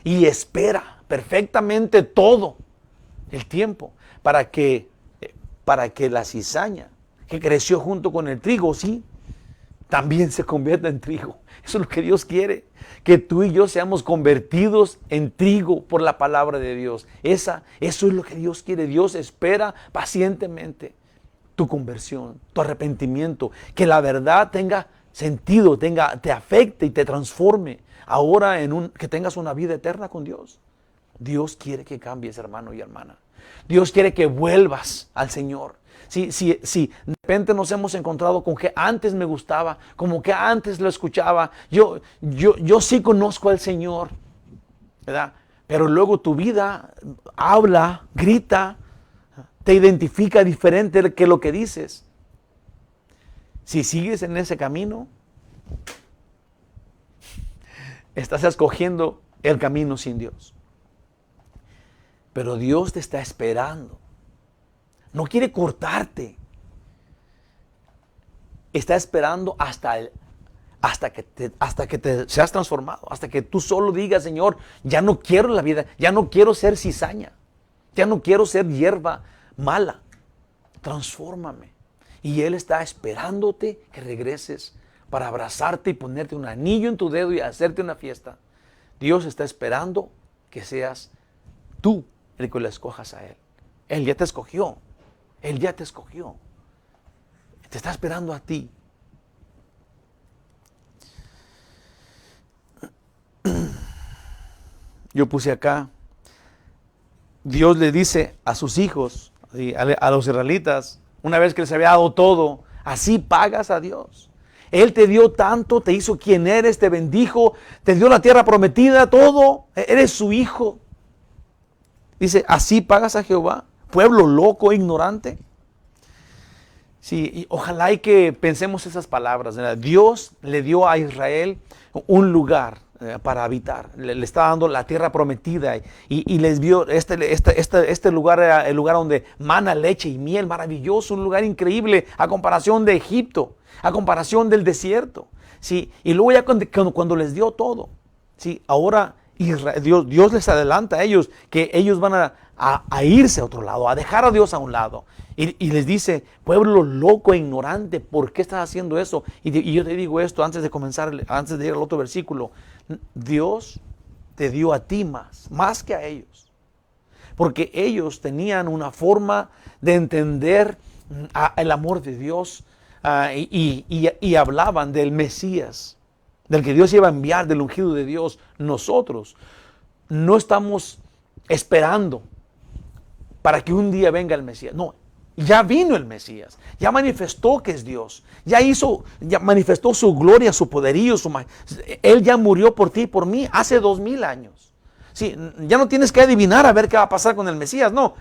y espera perfectamente todo el tiempo para que la cizaña que creció junto con el trigo, sí, también se convierta en trigo. Eso es lo que Dios quiere, que tú y yo seamos convertidos en trigo por la palabra de Dios. Eso es lo que Dios quiere. Dios espera pacientemente tu conversión, tu arrepentimiento, que la verdad tenga sentido, te afecte y te transforme ahora que tengas una vida eterna con Dios. Dios quiere que cambies, hermano y hermana. Dios quiere que vuelvas al Señor. Si de repente nos hemos encontrado con que antes me gustaba, como que antes lo escuchaba, yo sí conozco al Señor, ¿verdad? Pero luego tu vida habla, grita, te identifica diferente que lo que dices. Si sigues en ese camino, estás escogiendo el camino sin Dios. Pero Dios te está esperando. No quiere cortarte. Está esperando hasta que te seas transformado. Hasta que tú solo digas, Señor, ya no quiero la vida. Ya no quiero ser cizaña. Ya no quiero ser hierba mala. Transfórmame. Y Él está esperándote que regreses para abrazarte y ponerte un anillo en tu dedo y hacerte una fiesta. Dios está esperando que seas tú el que lo escojas a Él. Él ya te escogió. Él ya te escogió. Te está esperando a ti. Yo puse acá, Dios le dice a sus hijos, a los israelitas, una vez que les había dado todo, así pagas a Dios. Él te dio tanto, te hizo quien eres, te bendijo, te dio la tierra prometida, todo. Eres su hijo. Dice, así pagas a Jehová. Pueblo loco e ignorante. Sí, y ojalá y que pensemos esas palabras, ¿verdad? Dios le dio a Israel un lugar para habitar. Le está dando la tierra prometida y les vio, este lugar era el lugar donde mana leche y miel, maravilloso, un lugar increíble a comparación de Egipto, a comparación del desierto. Sí, y luego ya cuando les dio todo, sí, ahora Dios les adelanta a ellos que ellos van a irse a otro lado, a dejar a Dios a un lado. Y les dice, pueblo loco e ignorante, ¿por qué estás haciendo eso? Y yo te digo esto antes de ir al otro versículo. Dios te dio a ti más que a ellos. Porque ellos tenían una forma de entender el amor de Dios y hablaban del Mesías, del que Dios iba a enviar, del ungido de Dios. Nosotros no estamos esperando para que un día venga el Mesías. No, ya vino el Mesías, ya manifestó que es Dios, ya manifestó su gloria, su poderío, Él ya murió por ti y por mí hace 2000 años. Sí, ya no tienes que adivinar a ver qué va a pasar con el Mesías, no.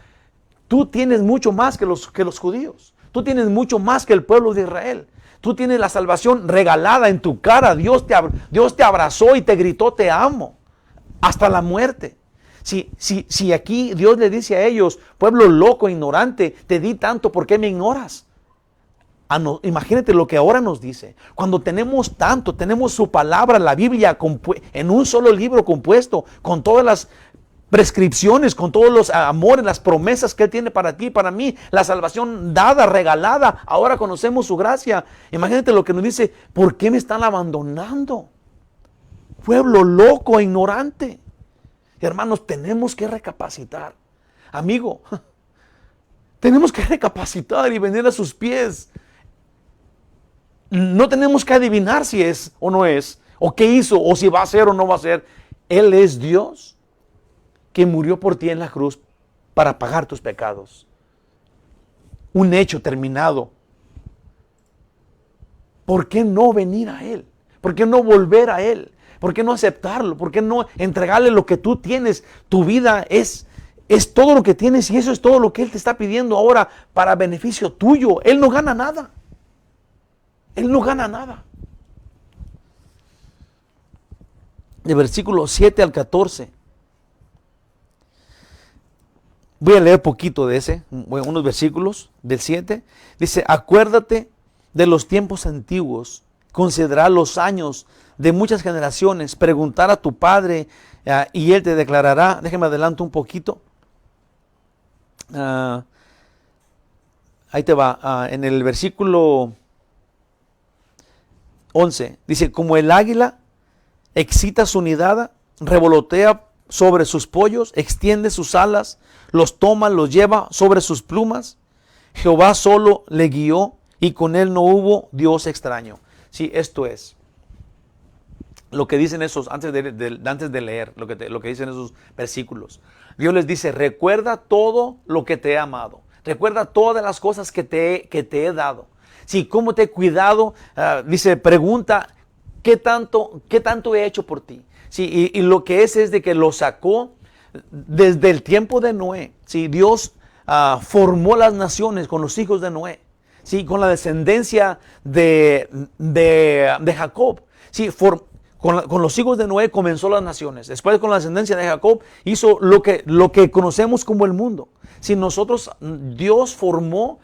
Tú tienes mucho más que los judíos, tú tienes mucho más que el pueblo de Israel. Tú tienes la salvación regalada en tu cara. Dios te abrazó y te gritó, te amo, hasta la muerte. Si aquí Dios le dice a ellos, pueblo loco, ignorante, te di tanto, ¿por qué me ignoras? Imagínate lo que ahora nos dice. Cuando tenemos tanto, tenemos su palabra, la Biblia, en un solo libro compuesto, con todas las prescripciones, con todos los amores, las promesas que Él tiene para ti y para mí, la salvación dada, regalada, ahora conocemos su gracia. Imagínate lo que nos dice, ¿por qué me están abandonando? Pueblo loco e ignorante. Hermanos, tenemos que recapacitar. Amigo, tenemos que recapacitar y venir a sus pies. No tenemos que adivinar si es o no es, o qué hizo, o si va a ser o no va a ser. Él es Dios que murió por ti en la cruz para pagar tus pecados. Un hecho terminado. ¿por qué no venir a Él? ¿Por qué no volver a Él? ¿Por qué no aceptarlo? ¿Por qué no entregarle lo que tú tienes? Tu vida es todo lo que tienes y eso es todo lo que Él te está pidiendo ahora para beneficio tuyo. Él no gana nada. Él no gana nada. De versículo 7 al 14. Voy a leer poquito de ese, unos versículos del 7. Dice, acuérdate de los tiempos antiguos, considerar los años de muchas generaciones, preguntar a tu padre y él te declarará. Déjame adelanto un poquito. Ahí te va, en el versículo 11, dice, como el águila excita su nidada, revolotea sobre sus pollos, extiende sus alas, los toma, los lleva sobre sus plumas. Jehová solo le guió y con él no hubo Dios extraño. Sí, esto es lo que dicen esos, antes de leer, lo que dicen esos versículos. Dios les dice, recuerda todo lo que te he amado. Recuerda todas las cosas que te he dado. Sí, cómo te he cuidado. Dice, pregunta, ¿qué tanto he hecho por ti? Sí, y lo que es de que lo sacó desde el tiempo de Noé. Sí, Dios formó las naciones con los hijos de Noé. Sí, con la descendencia de Jacob. Sí, con los hijos de Noé comenzó las naciones. Después con la descendencia de Jacob hizo lo que conocemos como el mundo. Si nosotros, Dios formó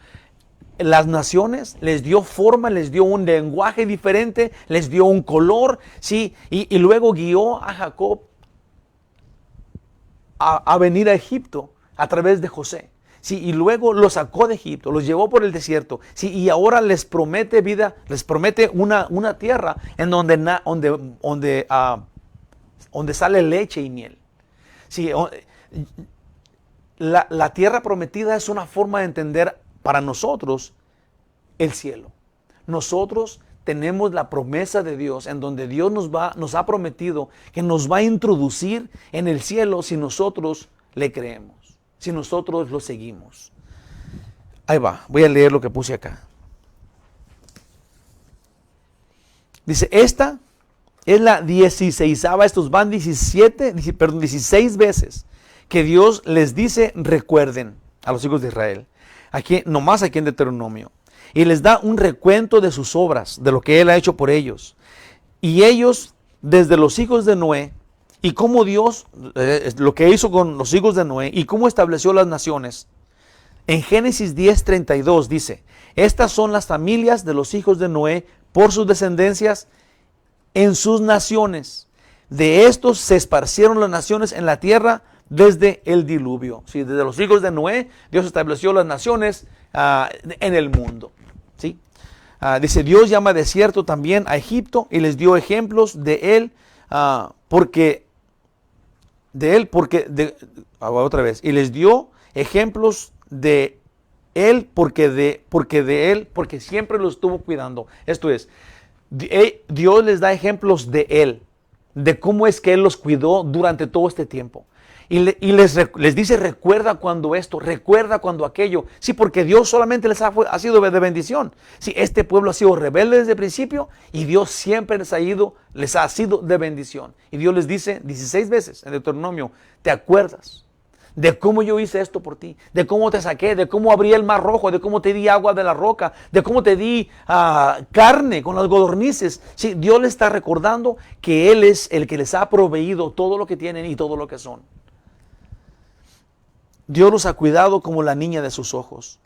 las naciones, les dio forma, les dio un lenguaje diferente, les dio un color, ¿sí? Y luego guió a Jacob a venir a Egipto a través de José. Sí, y luego los sacó de Egipto, los llevó por el desierto. Sí, y ahora les promete vida, les promete una tierra en donde sale leche y miel. Sí, la tierra prometida es una forma de entender para nosotros el cielo. Nosotros tenemos la promesa de Dios en donde Dios nos ha prometido que nos va a introducir en el cielo si nosotros le creemos, si nosotros lo seguimos. Ahí va, voy a leer lo que puse acá. Dice, esta es la 16ª, estos van 16 veces que Dios les dice, recuerden a los hijos de Israel. Nomás aquí en Deuteronomio. Y les da un recuento de sus obras, de lo que Él ha hecho por ellos. Y ellos, desde los hijos de Noé, y cómo Dios, lo que hizo con los hijos de Noé, y cómo estableció las naciones. En Génesis 10:32 dice, estas son las familias de los hijos de Noé por sus descendencias en sus naciones. De estos se esparcieron las naciones en la tierra desde el diluvio. Sí, desde los hijos de Noé, Dios estableció las naciones en el mundo. ¿Sí? Dice, Dios llama desierto también a Egipto y les dio ejemplos de él, otra vez, y les dio ejemplos de él porque siempre lo estuvo cuidando. Esto es, Dios les da ejemplos de él, de cómo es que él los cuidó durante todo este tiempo. Y les dice, recuerda cuando esto, recuerda cuando aquello. Sí, porque Dios solamente ha sido de bendición. Sí, este pueblo ha sido rebelde desde el principio y Dios siempre les ha sido de bendición. Y Dios les dice 16 veces en Deuteronomio, ¿te acuerdas de cómo yo hice esto por ti? De cómo te saqué, de cómo abrí el mar rojo, de cómo te di agua de la roca, de cómo te di carne con las codornices. Sí, Dios les está recordando que Él es el que les ha proveído todo lo que tienen y todo lo que son. Dios los ha cuidado como la niña de sus ojos.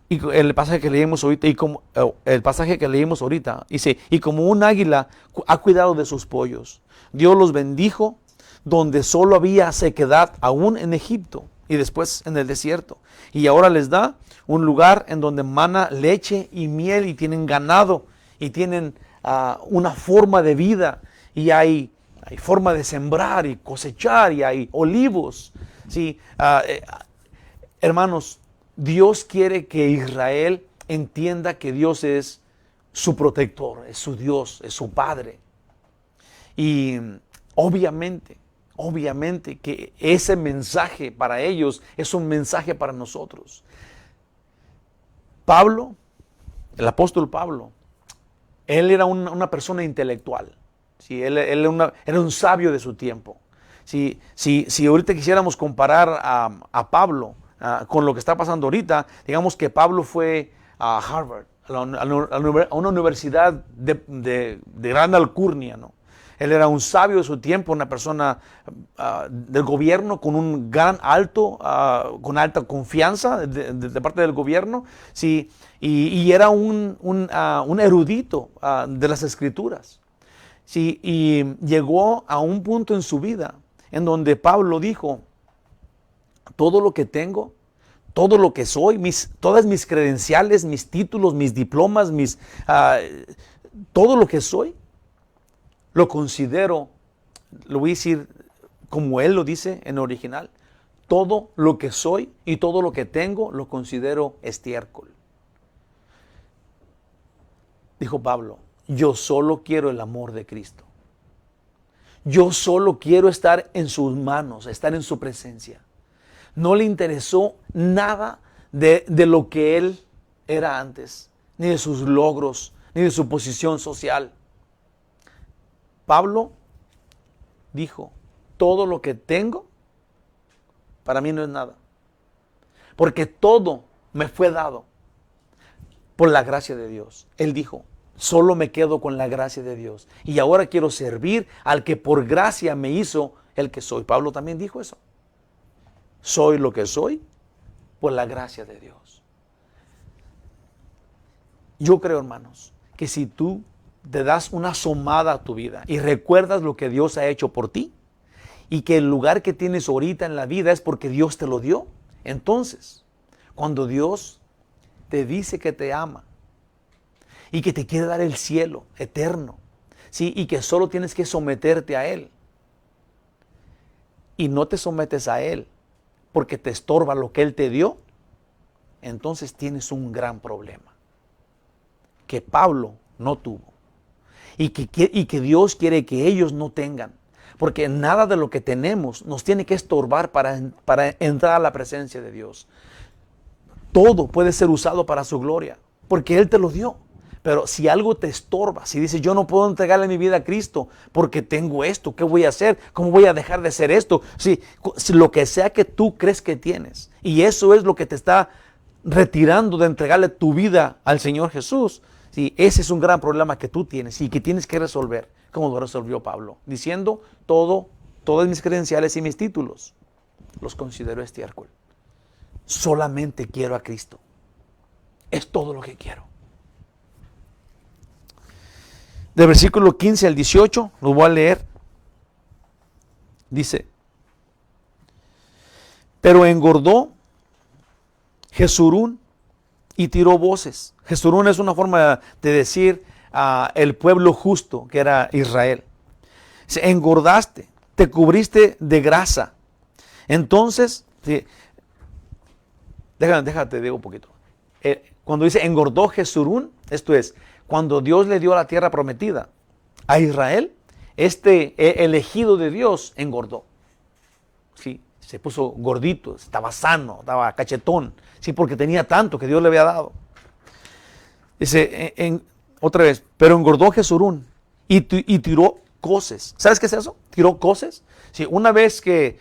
Y el pasaje que leímos ahorita, dice, y como un águila ha cuidado de sus pollos. Dios los bendijo donde solo había sequedad, aún en Egipto y después en el desierto. Y ahora les da un lugar en donde mana leche y miel y tienen ganado y tienen una forma de vida y hay forma de sembrar y cosechar y hay olivos. Sí, hermanos, Dios quiere que Israel entienda que Dios es su protector, es su Dios, es su Padre. Y obviamente que ese mensaje para ellos es un mensaje para nosotros. Pablo, el apóstol Pablo, Él era una persona intelectual. Sí, él era un sabio de su tiempo. Si ahorita quisiéramos comparar a Pablo con lo que está pasando ahorita, digamos que Pablo fue a Harvard, a una universidad de gran alcurnia, ¿no? Él era un sabio de su tiempo, una persona del gobierno con un gran con alta confianza de parte del gobierno, sí, y era un erudito de las escrituras. Sí, y llegó a un punto en su vida en donde Pablo dijo, todo lo que tengo, todo lo que soy, todas mis credenciales, mis títulos, mis diplomas, todo lo que soy, lo considero, lo voy a decir como él lo dice en original, todo lo que soy y todo lo que tengo lo considero estiércol. Dijo Pablo, yo solo quiero el amor de Cristo. Yo solo quiero estar en sus manos, estar en su presencia. No le interesó nada de lo que él era antes, ni de sus logros, ni de su posición social. Pablo dijo, todo lo que tengo para mí no es nada, porque todo me fue dado por la gracia de Dios. Él dijo, solo me quedo con la gracia de Dios. Y ahora quiero servir al que por gracia me hizo el que soy. Pablo también dijo eso. Soy lo que soy por la gracia de Dios. Yo creo, hermanos, que si tú te das una asomada a tu vida y recuerdas lo que Dios ha hecho por ti y que el lugar que tienes ahorita en la vida es porque Dios te lo dio, entonces, cuando Dios te dice que te ama, y que te quiere dar el cielo eterno, ¿sí? Y que solo tienes que someterte a Él. Y no te sometes a Él porque te estorba lo que Él te dio, entonces tienes un gran problema que Pablo no tuvo y que Dios quiere que ellos no tengan, porque nada de lo que tenemos nos tiene que estorbar para entrar a la presencia de Dios. Todo puede ser usado para su gloria porque Él te lo dio. Pero si algo te estorba, si dices, yo no puedo entregarle mi vida a Cristo porque tengo esto, ¿qué voy a hacer? ¿Cómo voy a dejar de hacer esto? Si lo que sea que tú crees que tienes, y eso es lo que te está retirando de entregarle tu vida al Señor Jesús, ¿sí? Ese es un gran problema que tú tienes y que tienes que resolver, como lo resolvió Pablo, diciendo, todas mis credenciales y mis títulos los considero estiércol. Solamente quiero a Cristo. Es todo lo que quiero. Del versículo 15 al 18, lo voy a leer. Dice, pero engordó Jesurún y tiró voces. Jesurún es una forma de decir el pueblo justo que era Israel. Dice, engordaste, te cubriste de grasa. Entonces, sí, déjate, digo un poquito. Cuando dice engordó Jesurún, esto es, cuando Dios le dio la tierra prometida a Israel, elegido de Dios engordó. Sí, se puso gordito, estaba sano, estaba cachetón, sí, porque tenía tanto que Dios le había dado. Dice, otra vez, pero engordó Jesurún y tiró coces. ¿Sabes qué es eso? Tiró coces. Sí, una vez que,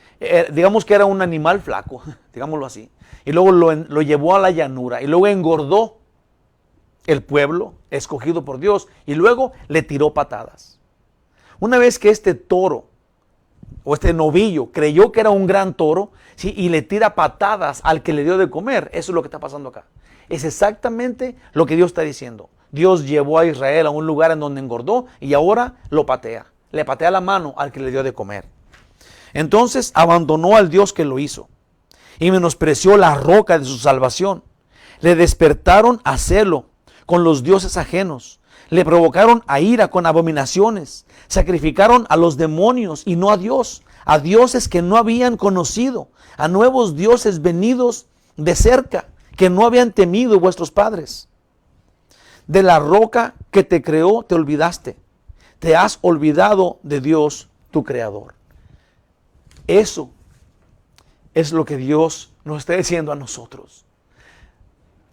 digamos que era un animal flaco, digámoslo así, y luego lo llevó a la llanura y luego engordó el pueblo escogido por Dios y luego le tiró patadas. Una vez que este toro o este novillo creyó que era un gran toro, ¿sí? Y le tira patadas al que le dio de comer, eso es lo que está pasando acá. Es exactamente lo que Dios está diciendo. Dios llevó a Israel a un lugar en donde engordó y ahora lo patea. Le patea la mano al que le dio de comer. Entonces abandonó al Dios que lo hizo y menospreció la roca de su salvación. Le despertaron a celo con los dioses ajenos. Le provocaron a ira con abominaciones. Sacrificaron a los demonios y no a Dios, a dioses que no habían conocido, a nuevos dioses venidos de cerca, que no habían temido vuestros padres. De la roca que te creó te olvidaste. Te has olvidado de Dios, tu creador. Eso es lo que Dios nos está diciendo a nosotros.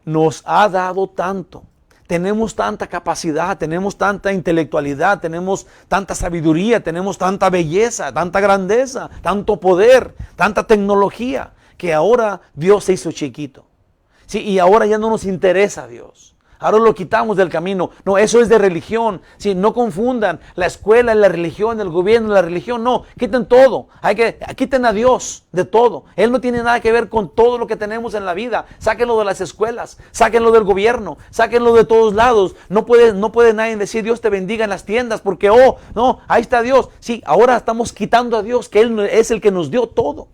Nos ha dado tanto. tenemos tanta capacidad, tenemos tanta intelectualidad, tenemos tanta sabiduría, tenemos tanta belleza, tanta grandeza, tanto poder, tanta tecnología, que ahora Dios se hizo chiquito. Sí, y ahora ya no nos interesa Dios. Ahora lo quitamos del camino. No, eso es de religión. Sí, no confundan la escuela y la religión, el gobierno y la religión. No, quiten todo. Quiten a Dios de todo. Él no tiene nada que ver con todo lo que tenemos en la vida. Sáquenlo de las escuelas, sáquenlo del gobierno, sáquenlo de todos lados. No puede nadie decir Dios te bendiga en las tiendas porque, no, ahí está Dios. Sí, ahora estamos quitando a Dios, que Él es el que nos dio todo.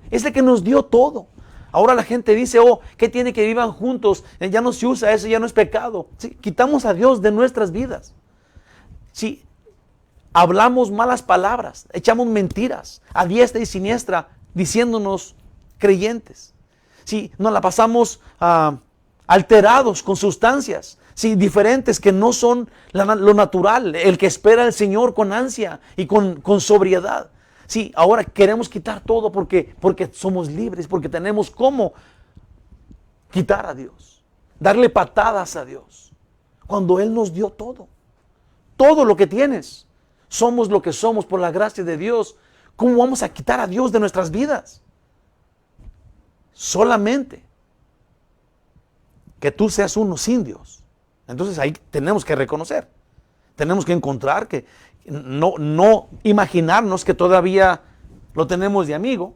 Es el que nos dio todo. Ahora la gente dice, ¿qué tiene que vivan juntos? Ya no se usa eso, ya no es pecado. Sí, quitamos a Dios de nuestras vidas. Sí, hablamos malas palabras, echamos mentiras a diestra y siniestra, diciéndonos creyentes. Sí, nos la pasamos alterados con sustancias, sí, diferentes que no son lo natural, el que espera al Señor con ansia y con sobriedad. Sí, ahora queremos quitar todo porque somos libres, porque tenemos cómo quitar a Dios, darle patadas a Dios, cuando Él nos dio todo. Todo lo que tienes, somos lo que somos por la gracia de Dios. ¿Cómo vamos a quitar a Dios de nuestras vidas? Solamente que tú seas uno sin Dios. Entonces ahí tenemos que reconocer, tenemos que encontrar que no imaginarnos que todavía lo tenemos de amigo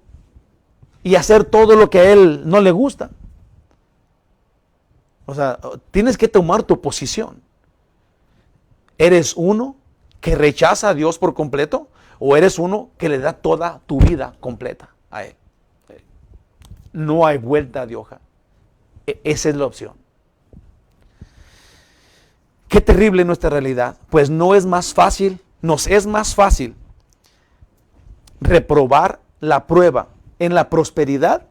y hacer todo lo que a él no le gusta. O sea, tienes que tomar tu posición. ¿Eres uno que rechaza a Dios por completo o eres uno que le da toda tu vida completa a Él? No hay vuelta de hoja. Esa es la opción. Qué terrible nuestra realidad. Pues nos es más fácil reprobar la prueba en la prosperidad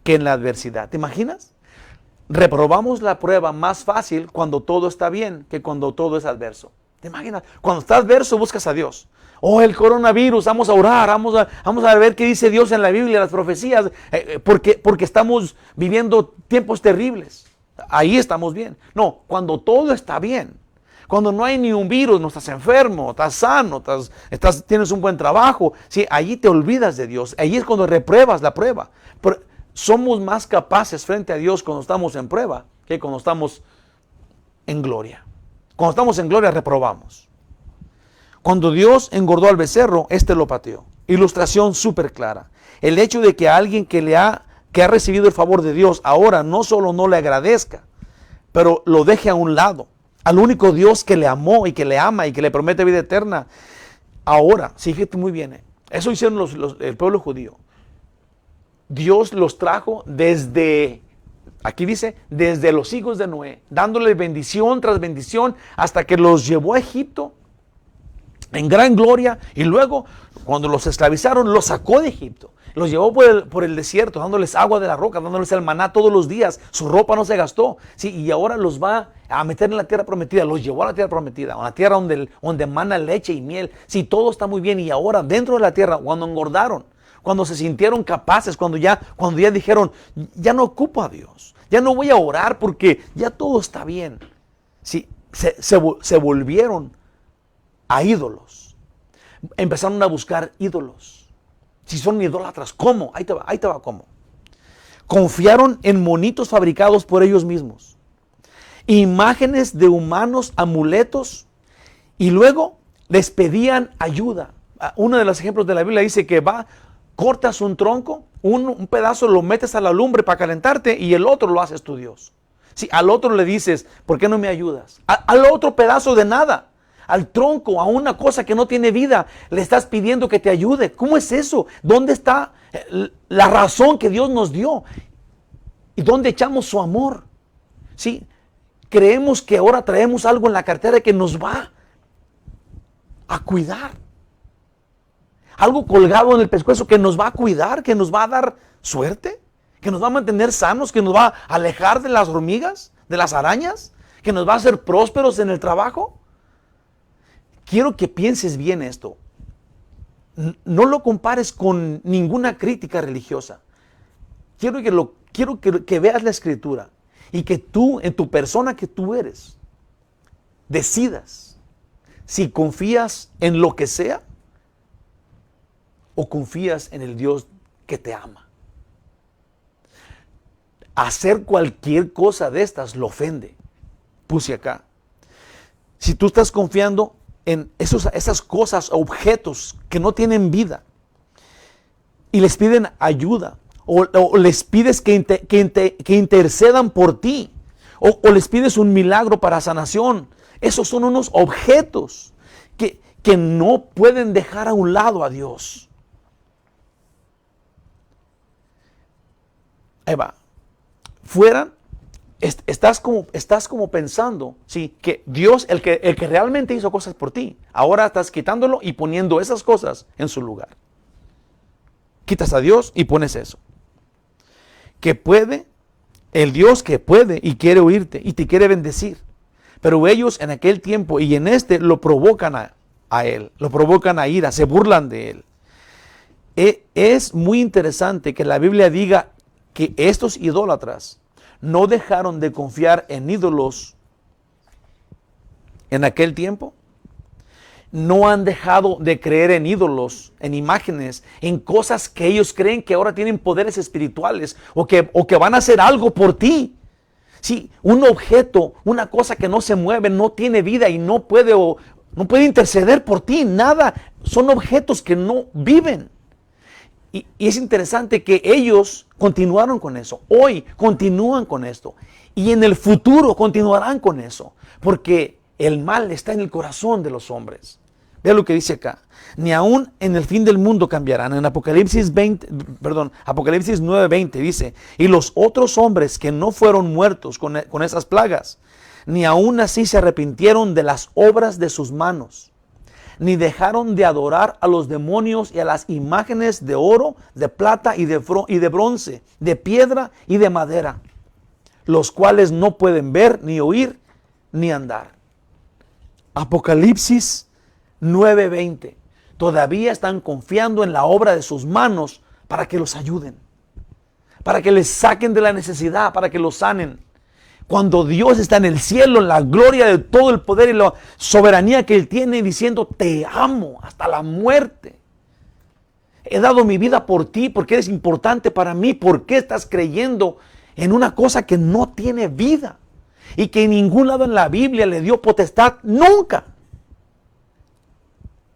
que en la adversidad. ¿Te imaginas? Reprobamos la prueba más fácil cuando todo está bien que cuando todo es adverso. ¿Te imaginas? Cuando está adverso buscas a Dios. El coronavirus, vamos a orar, vamos a ver qué dice Dios en la Biblia, las profecías, porque estamos viviendo tiempos terribles. Ahí estamos bien. No, cuando todo está bien, cuando no hay ni un virus, no estás enfermo, estás sano, tienes un buen trabajo, sí, allí te olvidas de Dios. Allí es cuando repruebas la prueba. Pero somos más capaces frente a Dios cuando estamos en prueba que cuando estamos en gloria. Cuando estamos en gloria reprobamos. Cuando Dios engordó al becerro, este lo pateó. Ilustración súper clara. El hecho de que alguien que ha recibido el favor de Dios ahora no solo no le agradezca, pero lo deje a un lado. Al único Dios que le amó y que le ama y que le promete vida eterna. Ahora, fíjate muy bien, eso hicieron el pueblo judío. Dios los trajo desde los hijos de Noé, dándole bendición tras bendición hasta que los llevó a Egipto en gran gloria, y luego cuando los esclavizaron los sacó de Egipto, los llevó por el desierto, dándoles agua de la roca, dándoles el maná todos los días, su ropa no se gastó, ¿sí? Y ahora los va a meter en la tierra prometida, los llevó a la tierra prometida, a una tierra donde mana leche y miel, sí, todo está muy bien. Y ahora dentro de la tierra, cuando engordaron, cuando se sintieron capaces, cuando ya dijeron, ya no ocupo a Dios, ya no voy a orar porque ya todo está bien, sí, se volvieron a ídolos. Empezaron a buscar ídolos. Si son idólatras, ¿cómo? Ahí te va cómo. Confiaron en monitos fabricados por ellos mismos, imágenes de humanos, amuletos, y luego les pedían ayuda. Uno de los ejemplos de la Biblia dice que cortas un tronco, un pedazo lo metes a la lumbre para calentarte y el otro lo haces tu Dios. Sí, al otro le dices, ¿por qué no me ayudas? Al otro pedazo de nada, al tronco, a una cosa que no tiene vida, le estás pidiendo que te ayude. ¿Cómo es eso? ¿Dónde está la razón que Dios nos dio? ¿Y dónde echamos su amor? ¿Sí? Creemos que ahora traemos algo en la cartera que nos va a cuidar. Algo colgado en el pescuezo que nos va a cuidar, que nos va a dar suerte, que nos va a mantener sanos, que nos va a alejar de las hormigas, de las arañas, que nos va a hacer prósperos en el trabajo. Quiero que pienses bien esto. No lo compares con ninguna crítica religiosa. Quiero que veas la Escritura y que tú, en tu persona que tú eres, decidas si confías en lo que sea o confías en el Dios que te ama. Hacer cualquier cosa de estas lo ofende. Puse acá. Si tú estás confiando en esas cosas, objetos que no tienen vida, y les piden ayuda, o les pides que intercedan por ti, o les pides un milagro para sanación, esos son unos objetos que no pueden dejar a un lado a Dios. Ahí va. Fuera, estás como pensando, ¿sí?, que Dios, el que realmente hizo cosas por ti, ahora estás quitándolo y poniendo esas cosas en su lugar. Quitas a Dios y pones eso. Que puede, el Dios que puede y quiere oírte y te quiere bendecir. Pero ellos en aquel tiempo y en este lo provocan a Él, lo provocan a ira, se burlan de Él. Es muy interesante que la Biblia diga que estos idólatras no dejaron de confiar en ídolos en aquel tiempo. No han dejado de creer en ídolos, en imágenes, en cosas que ellos creen que ahora tienen poderes espirituales o que van a hacer algo por ti. Sí, un objeto, una cosa que no se mueve, no tiene vida y no puede interceder por ti, nada. Son objetos que no viven. Y es interesante que ellos continuaron con eso. Hoy continúan con esto. Y en el futuro continuarán con eso. Porque el mal está en el corazón de los hombres. Vea lo que dice acá. Ni aún en el fin del mundo cambiarán. En Apocalipsis 9:20 dice: y los otros hombres que no fueron muertos con esas plagas, ni aún así se arrepintieron de las obras de sus manos, ni dejaron de adorar a los demonios y a las imágenes de oro, de plata y de bronce, de piedra y de madera, los cuales no pueden ver, ni oír, ni andar. Apocalipsis 9:20. Todavía están confiando en la obra de sus manos para que los ayuden, para que les saquen de la necesidad, para que los sanen. Cuando Dios está en el cielo, en la gloria de todo el poder y la soberanía que Él tiene, diciendo: te amo hasta la muerte. He dado mi vida por ti porque eres importante para mí. ¿Por qué estás creyendo en una cosa que no tiene vida? Y que en ningún lado en la Biblia le dio potestad, nunca.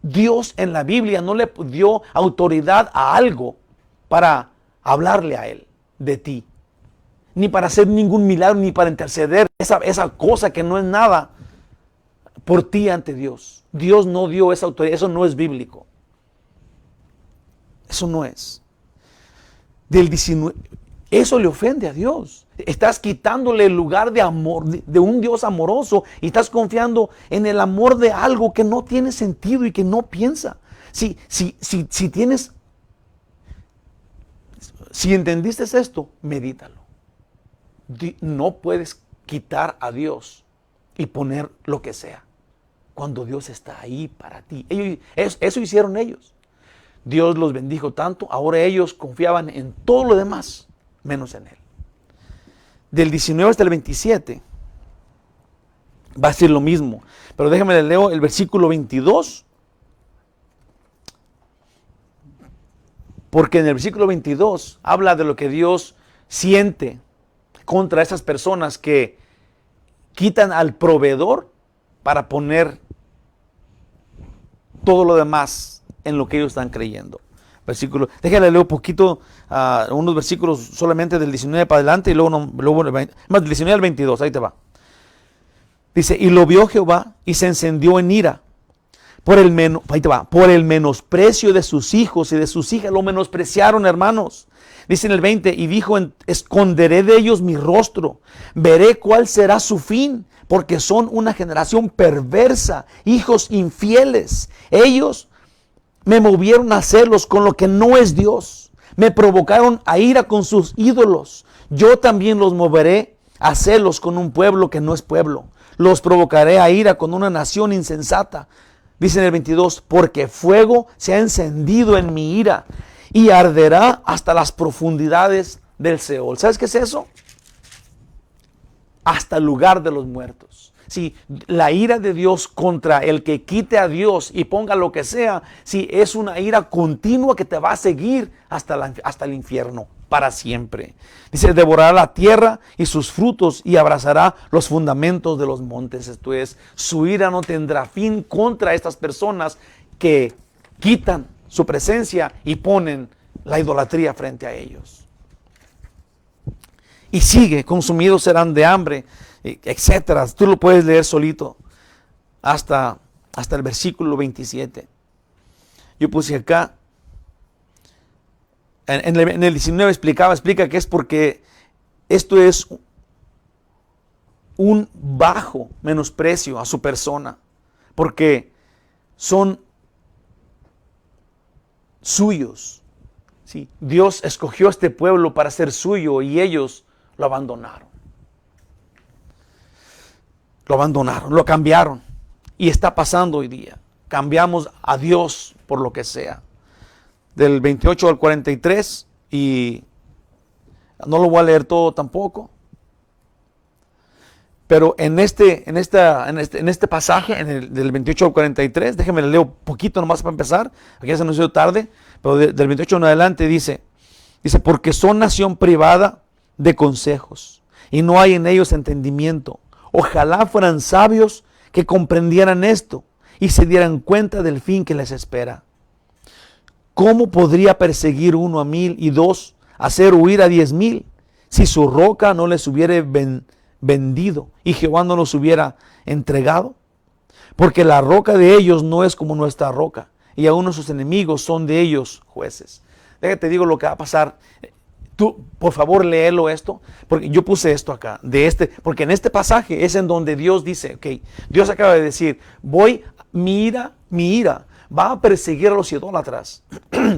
Dios en la Biblia no le dio autoridad a algo para hablarle a Él de ti, ni para hacer ningún milagro, ni para interceder esa cosa que no es nada por ti ante Dios. Dios no dio esa autoridad, eso no es bíblico. Eso no es. Eso le ofende a Dios. Estás quitándole el lugar de amor, de un Dios amoroso, y estás confiando en el amor de algo que no tiene sentido y que no piensa. Si entendiste esto, medítalo. No puedes quitar a Dios y poner lo que sea cuando Dios está ahí para ti. Eso hicieron ellos. Dios los bendijo tanto, ahora ellos confiaban en todo lo demás menos en Él. Del 19 hasta el 27 va a ser lo mismo, pero déjame le leo el versículo 22, porque en el versículo 22 habla de lo que Dios siente contra esas personas que quitan al proveedor para poner todo lo demás en lo que ellos están creyendo. Déjale leer un poquito, unos versículos solamente del 19 para adelante y luego más del 19 al 22, ahí te va. Dice: y lo vio Jehová y se encendió en ira por el menosprecio de sus hijos y de sus hijas. Lo menospreciaron, hermanos. Dice en el 20: y dijo: esconderé de ellos mi rostro, veré cuál será su fin, porque son una generación perversa, hijos infieles. Ellos me movieron a hacerlos con lo que no es Dios. Me provocaron a ira con sus ídolos. Yo también los moveré a hacerlos con un pueblo que no es pueblo. Los provocaré a ira con una nación insensata. Dice en el 22: porque fuego se ha encendido en mi ira y arderá hasta las profundidades del Seol. ¿Sabes qué es eso? hasta el lugar de los muertos. Si la ira de Dios contra el que quite a Dios y ponga lo que sea, si es una ira continua que te va a seguir hasta el infierno para siempre. Dice, devorará la tierra y sus frutos y abrazará los fundamentos de los montes. Esto es, su ira no tendrá fin contra estas personas que quitan su presencia y ponen la idolatría frente a ellos. Y sigue, consumidos serán de hambre, etcétera. Tú lo puedes leer solito hasta el versículo 27. Yo puse acá, en el 19 explica que es porque esto es un bajo menosprecio a su persona, porque son suyos. ¿Sí? Dios escogió a este pueblo para ser suyo y ellos lo abandonaron. Lo abandonaron, lo cambiaron. Y está pasando hoy día. Cambiamos a Dios por lo que sea. Del 28 al 43, y no lo voy a leer todo tampoco. Pero en este pasaje, del 28 al 43, déjenme leer un poquito nomás para empezar. Aquí ya se nos hizo tarde, pero del 28 en adelante dice, porque son nación privada de consejos, y no hay en ellos entendimiento. Ojalá fueran sabios que comprendieran esto, y se dieran cuenta del fin que les espera. ¿Cómo podría perseguir uno a 1,000 y 2 hacer huir a 10,000 si su roca no les hubiera vendido y Jehová no los hubiera entregado? Porque la roca de ellos no es como nuestra roca, y aún sus enemigos son de ellos jueces. Déjate digo lo que va a pasar. Tú, por favor, léelo esto, porque yo puse esto acá, porque en este pasaje es en donde Dios dice, ok, Dios acaba de decir, mi ira va a perseguir a los idólatras,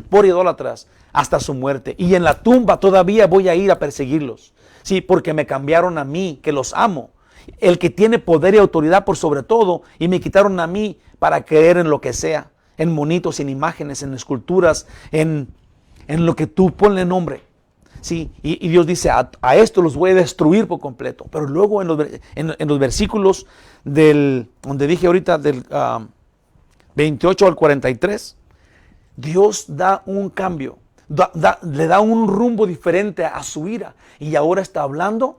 por idólatras, hasta su muerte. Y en la tumba todavía voy a ir a perseguirlos. Sí, porque me cambiaron a mí, que los amo. El que tiene poder y autoridad por sobre todo, y me quitaron a mí para creer en lo que sea. En monitos, en imágenes, en esculturas, en lo que tú ponle nombre. Sí, y Dios dice, a esto los voy a destruir por completo. Pero luego en los versículos donde dije ahorita, del 28 al 43, Dios da un cambio, le da un rumbo diferente a su ira. Y ahora está hablando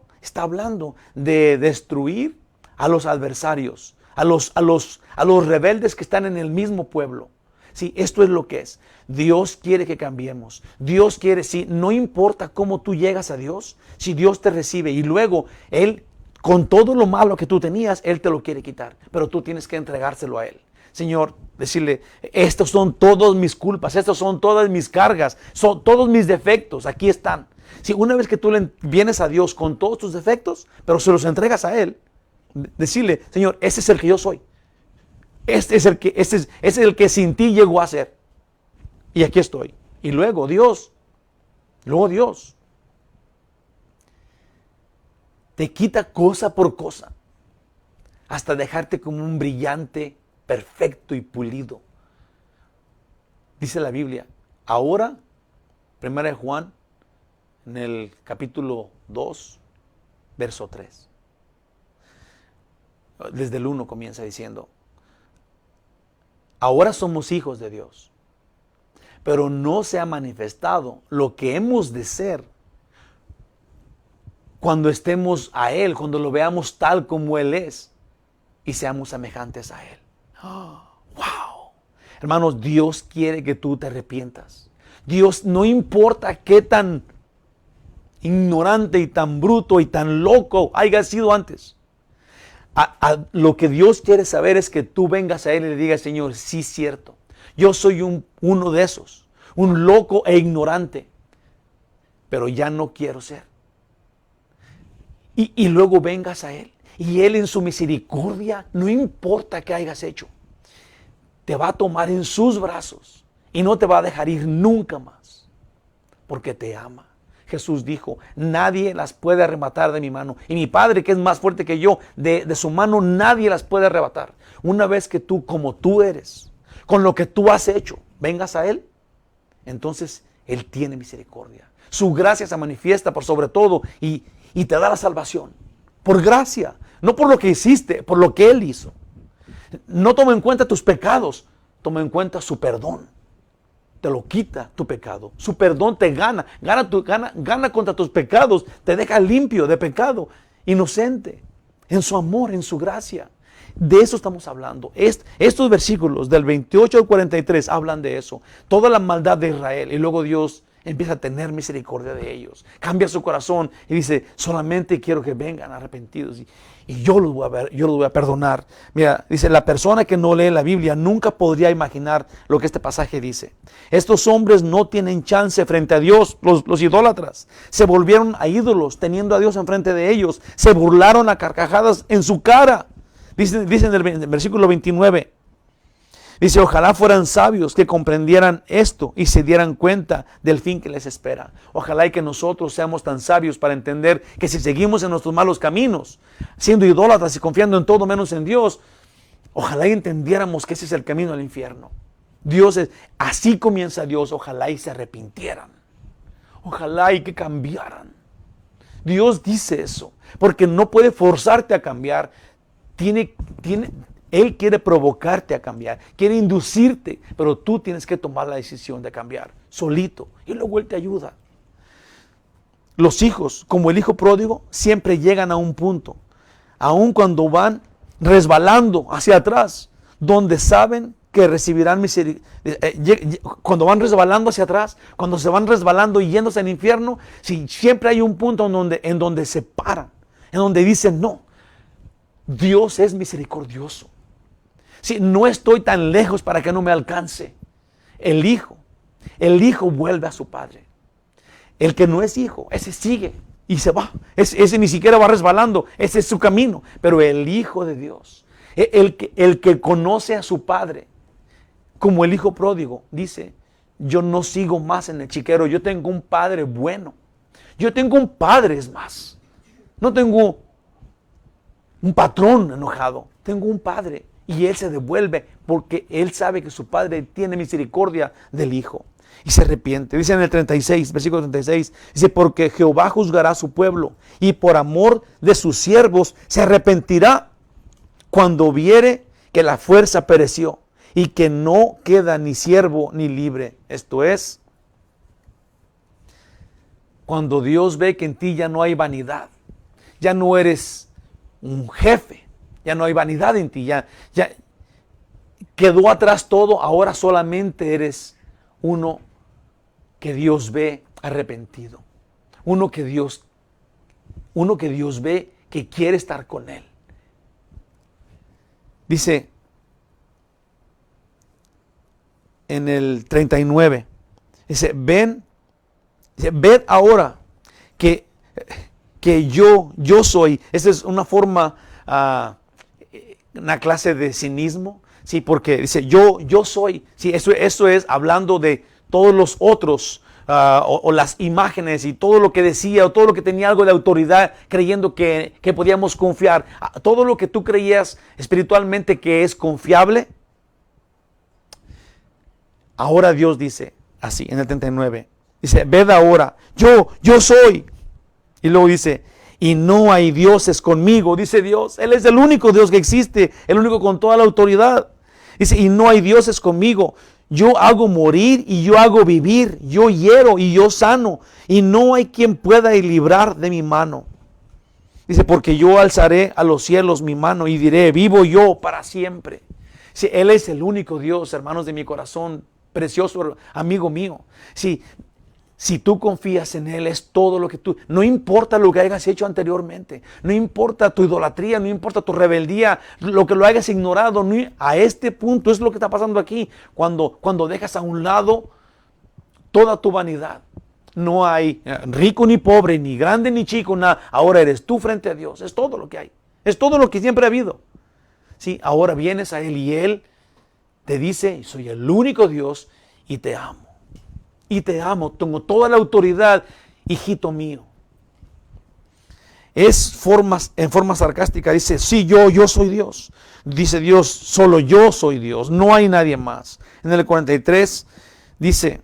de destruir a los adversarios, a los rebeldes que están en el mismo pueblo. Sí, esto es lo que es. Dios quiere que cambiemos. Dios quiere, sí, no importa cómo tú llegas a Dios, si Dios te recibe y luego Él, con todo lo malo que tú tenías, Él te lo quiere quitar. Pero tú tienes que entregárselo a Él. Señor, decirle, estos son todas mis culpas, estos son todas mis cargas, son todos mis defectos, aquí están. Si una vez que tú vienes a Dios con todos tus defectos, pero se los entregas a Él, decirle, Señor, ese es el que yo soy. Este es el que sin ti llegó a ser. Y aquí estoy. Y luego Dios te quita cosa por cosa, hasta dejarte como un brillante, perfecto y pulido. Dice la Biblia, ahora, 1 de Juan, en el capítulo 2, verso 3. Desde el 1 comienza diciendo, ahora somos hijos de Dios, pero no se ha manifestado lo que hemos de ser cuando estemos a Él, cuando lo veamos tal como Él es y seamos semejantes a Él. Oh, wow. Hermanos, Dios quiere que tú te arrepientas. Dios, no importa qué tan ignorante y tan bruto y tan loco hayas sido antes. Lo que Dios quiere saber es que tú vengas a Él y le digas, Señor, sí es cierto. Yo soy uno de esos, un loco e ignorante, pero ya no quiero ser. Y luego vengas a Él. Y Él en su misericordia, no importa qué hayas hecho, te va a tomar en sus brazos y no te va a dejar ir nunca más, porque te ama. Jesús dijo, nadie las puede arrebatar de mi mano. Y mi Padre, que es más fuerte que yo, de su mano nadie las puede arrebatar. Una vez que tú, como tú eres, con lo que tú has hecho, vengas a Él, entonces Él tiene misericordia. Su gracia se manifiesta por sobre todo y te da la salvación. por gracia, no por lo que hiciste, por lo que Él hizo. No toma en cuenta tus pecados, toma en cuenta su perdón. Te lo quita tu pecado. Su perdón te gana contra tus pecados, te deja limpio de pecado, inocente, en su amor, en su gracia. De eso estamos hablando. Estos versículos del 28 al 43 hablan de eso. Toda la maldad de Israel, y luego Dios empieza a tener misericordia de ellos. Cambia su corazón y dice, solamente quiero que vengan arrepentidos y yo los voy a perdonar. Mira, dice, la persona que no lee la Biblia nunca podría imaginar lo que este pasaje dice. Estos hombres no tienen chance frente a Dios, los idólatras. Se volvieron a ídolos teniendo a Dios enfrente de ellos. Se burlaron a carcajadas en su cara. Dice en el versículo 29. Dice, ojalá fueran sabios que comprendieran esto y se dieran cuenta del fin que les espera. Ojalá y que nosotros seamos tan sabios para entender que si seguimos en nuestros malos caminos, siendo idólatras y confiando en todo menos en Dios, ojalá y entendiéramos que ese es el camino al infierno. Así comienza Dios, ojalá y se arrepintieran. Ojalá y que cambiaran. Dios dice eso, porque no puede forzarte a cambiar. Él quiere provocarte a cambiar, quiere inducirte, pero tú tienes que tomar la decisión de cambiar solito y luego Él te ayuda. Los hijos, como el hijo pródigo, siempre llegan a un punto, aun cuando van resbalando hacia atrás, donde saben que recibirán misericordia. Cuando van resbalando hacia atrás, cuando se van resbalando y yéndose al infierno, siempre hay un punto en donde se paran, en donde dicen no. Dios es misericordioso. Si no estoy tan lejos para que no me alcance. El hijo vuelve a su padre. El que no es hijo, ese sigue y se va. Ese ni siquiera va resbalando, ese es su camino. Pero el hijo de Dios, el que conoce a su padre, como el hijo pródigo, dice, yo no sigo más en el chiquero, yo tengo un padre bueno. Yo tengo un padre, es más. No tengo un patrón enojado, tengo un padre. Y él se devuelve porque él sabe que su padre tiene misericordia del hijo. Y se arrepiente. Dice en el 36, versículo 36, dice, porque Jehová juzgará a su pueblo y por amor de sus siervos se arrepentirá cuando viere que la fuerza pereció y que no queda ni siervo ni libre. Esto es, cuando Dios ve que en ti ya no hay vanidad, ya no eres un jefe, ya no hay vanidad en ti, ya quedó atrás todo, ahora solamente eres uno que Dios ve arrepentido, uno que Dios ve que quiere estar con Él. Dice en el 39, dice, ved ahora que yo soy. Esa es una forma, una clase de cinismo, sí, porque dice yo soy, sí, eso es hablando de todos los otros, o las imágenes y todo lo que decía, o todo lo que tenía algo de autoridad, creyendo que podíamos confiar. Todo lo que tú creías espiritualmente que es confiable, ahora Dios dice así, en el 39, dice, ved ahora, yo soy. Y luego dice, y no hay dioses conmigo, dice Dios. Él es el único Dios que existe, el único con toda la autoridad. Dice, y no hay dioses conmigo. Yo hago morir y yo hago vivir. Yo hiero y yo sano. Y no hay quien pueda librar de mi mano. Dice, porque yo alzaré a los cielos mi mano y diré, vivo yo para siempre. Sí, Él es el único Dios, hermanos de mi corazón, precioso amigo mío. Sí, si tú confías en Él, es todo lo que tú... No importa lo que hayas hecho anteriormente, no importa tu idolatría, no importa tu rebeldía, lo que lo hayas ignorado, a este punto es lo que está pasando aquí. Cuando dejas a un lado toda tu vanidad. No hay rico ni pobre, ni grande ni chico, nada. Ahora eres tú frente a Dios, es todo lo que hay. Es todo lo que siempre ha habido. Sí, ahora vienes a Él y Él te dice, soy el único Dios y te amo. Y te amo, tengo toda la autoridad, hijito mío. En forma sarcástica, dice, sí, yo soy Dios. Dice Dios, solo yo soy Dios, no hay nadie más. En el 43 dice,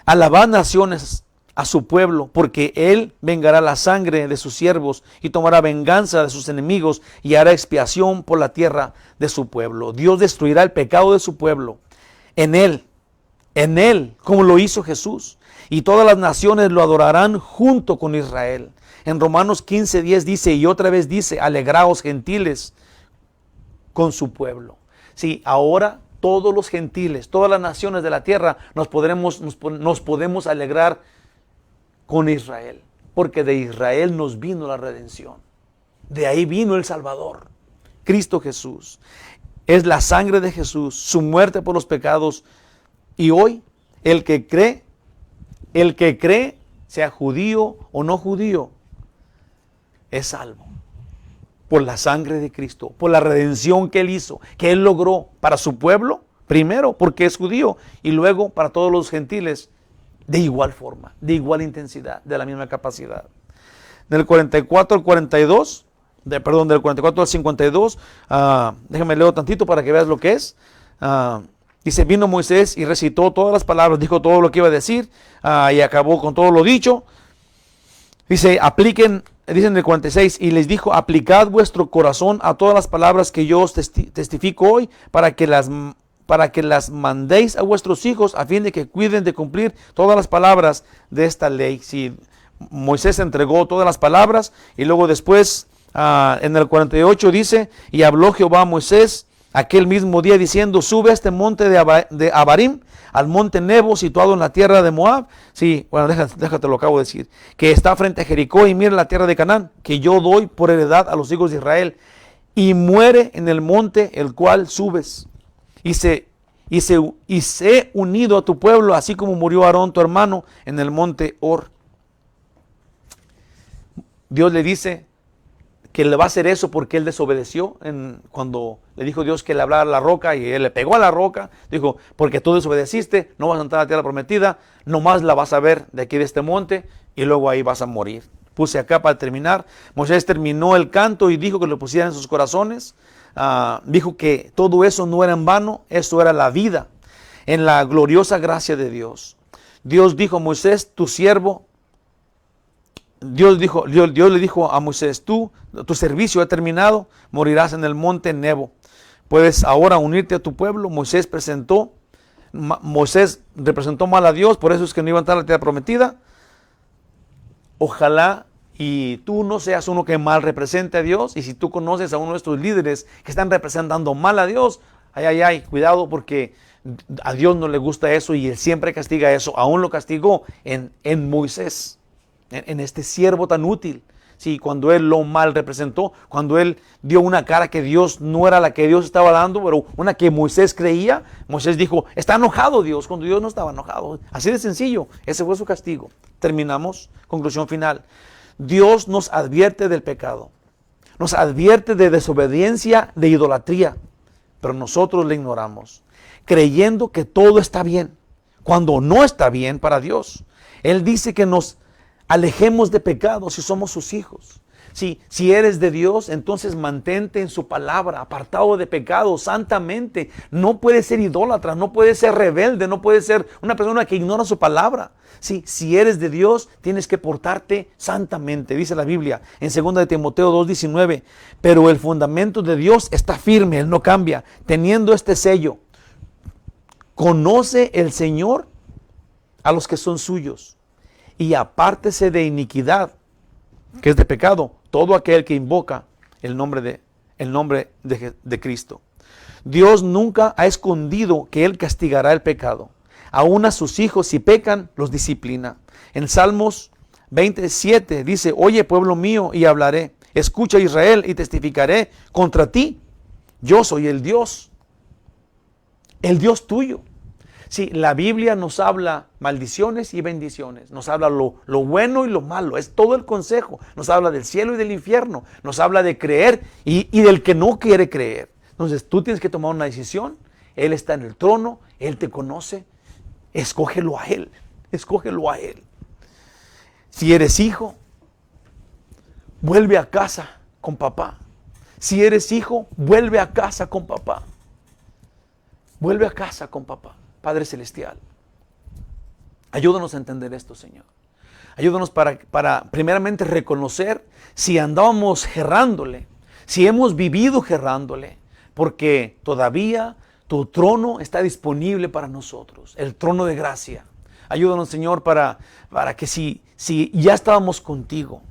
alabad naciones a su pueblo, porque Él vengará la sangre de sus siervos y tomará venganza de sus enemigos y hará expiación por la tierra de su pueblo. Dios destruirá el pecado de su pueblo en Él, como lo hizo Jesús. Y todas las naciones lo adorarán junto con Israel. En Romanos 15:10 dice, y otra vez dice, alegraos gentiles con su pueblo. Sí, ahora todos los gentiles, todas las naciones de la tierra nos podemos alegrar con Israel, porque de Israel nos vino la redención. De ahí vino el Salvador, Cristo Jesús. Es la sangre de Jesús, su muerte por los pecados. Y hoy, el que cree, sea judío o no judío, es salvo. Por la sangre de Cristo, por la redención que Él hizo, que Él logró para su pueblo, primero porque es judío, y luego para todos los gentiles, de igual forma, de igual intensidad, de la misma capacidad. Del 44 al 42, del 44 al 52, déjame leer tantito para que veas lo que es. Dice, vino Moisés y recitó todas las palabras, dijo todo lo que iba a decir, y acabó con todo lo dicho. Dice, dicen el 46, y les dijo, aplicad vuestro corazón a todas las palabras que yo os testifico hoy, para que las mandéis a vuestros hijos, a fin de que cuiden de cumplir todas las palabras de esta ley. Sí, Moisés entregó todas las palabras, y luego después, en el 48 dice, y habló Jehová a Moisés aquel mismo día diciendo, sube a este monte de Abarim, al monte Nebo, situado en la tierra de Moab. Sí, bueno, déjate lo acabo de decir. Que está frente a Jericó, y mira la tierra de Canaán, que yo doy por heredad a los hijos de Israel. Y muere en el monte el cual subes. Y sé unido a tu pueblo, así como murió Aarón tu hermano en el monte Hor. Dios le dice que le va a hacer eso porque él desobedeció cuando le dijo Dios que le hablara a la roca, y él le pegó a la roca. Dijo, porque tú desobedeciste, no vas a entrar a la tierra prometida, nomás la vas a ver de aquí de este monte, y luego ahí vas a morir. Puse acá para terminar. Moisés terminó el canto y dijo que lo pusieran en sus corazones. Dijo que todo eso no era en vano, eso era la vida, en la gloriosa gracia de Dios. Dios dijo a Moisés, tu siervo, Dios le dijo a Moisés, tu servicio ha terminado, morirás en el monte Nebo. Puedes ahora unirte a tu pueblo. Moisés representó mal a Dios, por eso es que no iba a entrar a la tierra prometida. Ojalá y tú no seas uno que mal represente a Dios, y si tú conoces a uno de estos líderes que están representando mal a Dios, cuidado, porque a Dios no le gusta eso, y Él siempre castiga eso. Aún lo castigó en Moisés, en este siervo tan útil. Sí, cuando él lo mal representó, cuando él dio una cara que Dios no era la que Dios estaba dando, pero una que Moisés creía. Moisés dijo, está enojado Dios, cuando Dios no estaba enojado. Así de sencillo, ese fue su castigo. Terminamos, conclusión final. Dios nos advierte del pecado, nos advierte de desobediencia, de idolatría, pero nosotros le ignoramos, creyendo que todo está bien, cuando no está bien para Dios. Él dice que nos alejemos de pecado si somos sus hijos. Si eres de Dios, entonces mantente en su palabra, apartado de pecado, santamente. No puedes ser idólatra, no puedes ser rebelde, no puedes ser una persona que ignora su palabra. Si eres de Dios, tienes que portarte santamente. Dice la Biblia en 2 de Timoteo 2:19, pero el fundamento de Dios está firme, Él no cambia, teniendo este sello. Conoce el Señor a los que son suyos, y apártese de iniquidad, que es de pecado, todo aquel que invoca el nombre de Cristo. Dios nunca ha escondido que Él castigará el pecado. Aún a sus hijos, si pecan, los disciplina. En Salmos 27 dice, oye pueblo mío, y hablaré. Escucha Israel, y testificaré contra ti. Yo soy el Dios tuyo. Sí, la Biblia nos habla maldiciones y bendiciones, nos habla lo bueno y lo malo, es todo el consejo, nos habla del cielo y del infierno, nos habla de creer y del que no quiere creer. Entonces tú tienes que tomar una decisión. Él está en el trono, Él te conoce, escógelo a Él. Si eres hijo, vuelve a casa con papá. Si eres hijo, vuelve a casa con papá. Vuelve a casa con papá. Padre Celestial, ayúdanos a entender esto, Señor. Ayúdanos para primeramente reconocer si andábamos errándole, si hemos vivido errándole, porque todavía tu trono está disponible para nosotros, el trono de gracia. Ayúdanos, Señor, para que si ya estábamos contigo,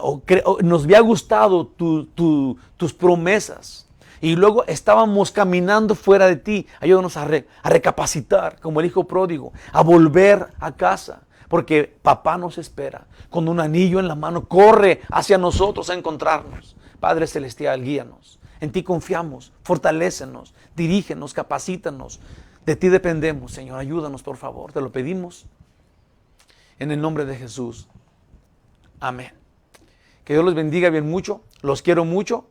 o nos había gustado tus promesas, y luego estábamos caminando fuera de ti, ayúdanos a recapacitar, como el hijo pródigo, a volver a casa, porque papá nos espera, con un anillo en la mano, corre hacia nosotros a encontrarnos. Padre Celestial, guíanos, en ti confiamos, fortalécenos, dirígenos, capacítanos. De ti dependemos, Señor, ayúdanos por favor, te lo pedimos en el nombre de Jesús. Amén. Que Dios los bendiga bien mucho, los quiero mucho.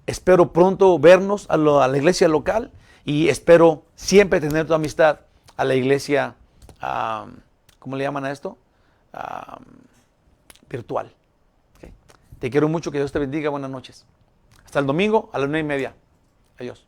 Espero pronto vernos a la iglesia local y espero siempre tener tu amistad a la iglesia, ¿cómo le llaman a esto? Virtual. Okay. Te quiero mucho, que Dios te bendiga, buenas noches. Hasta el domingo a las 9:30. Adiós.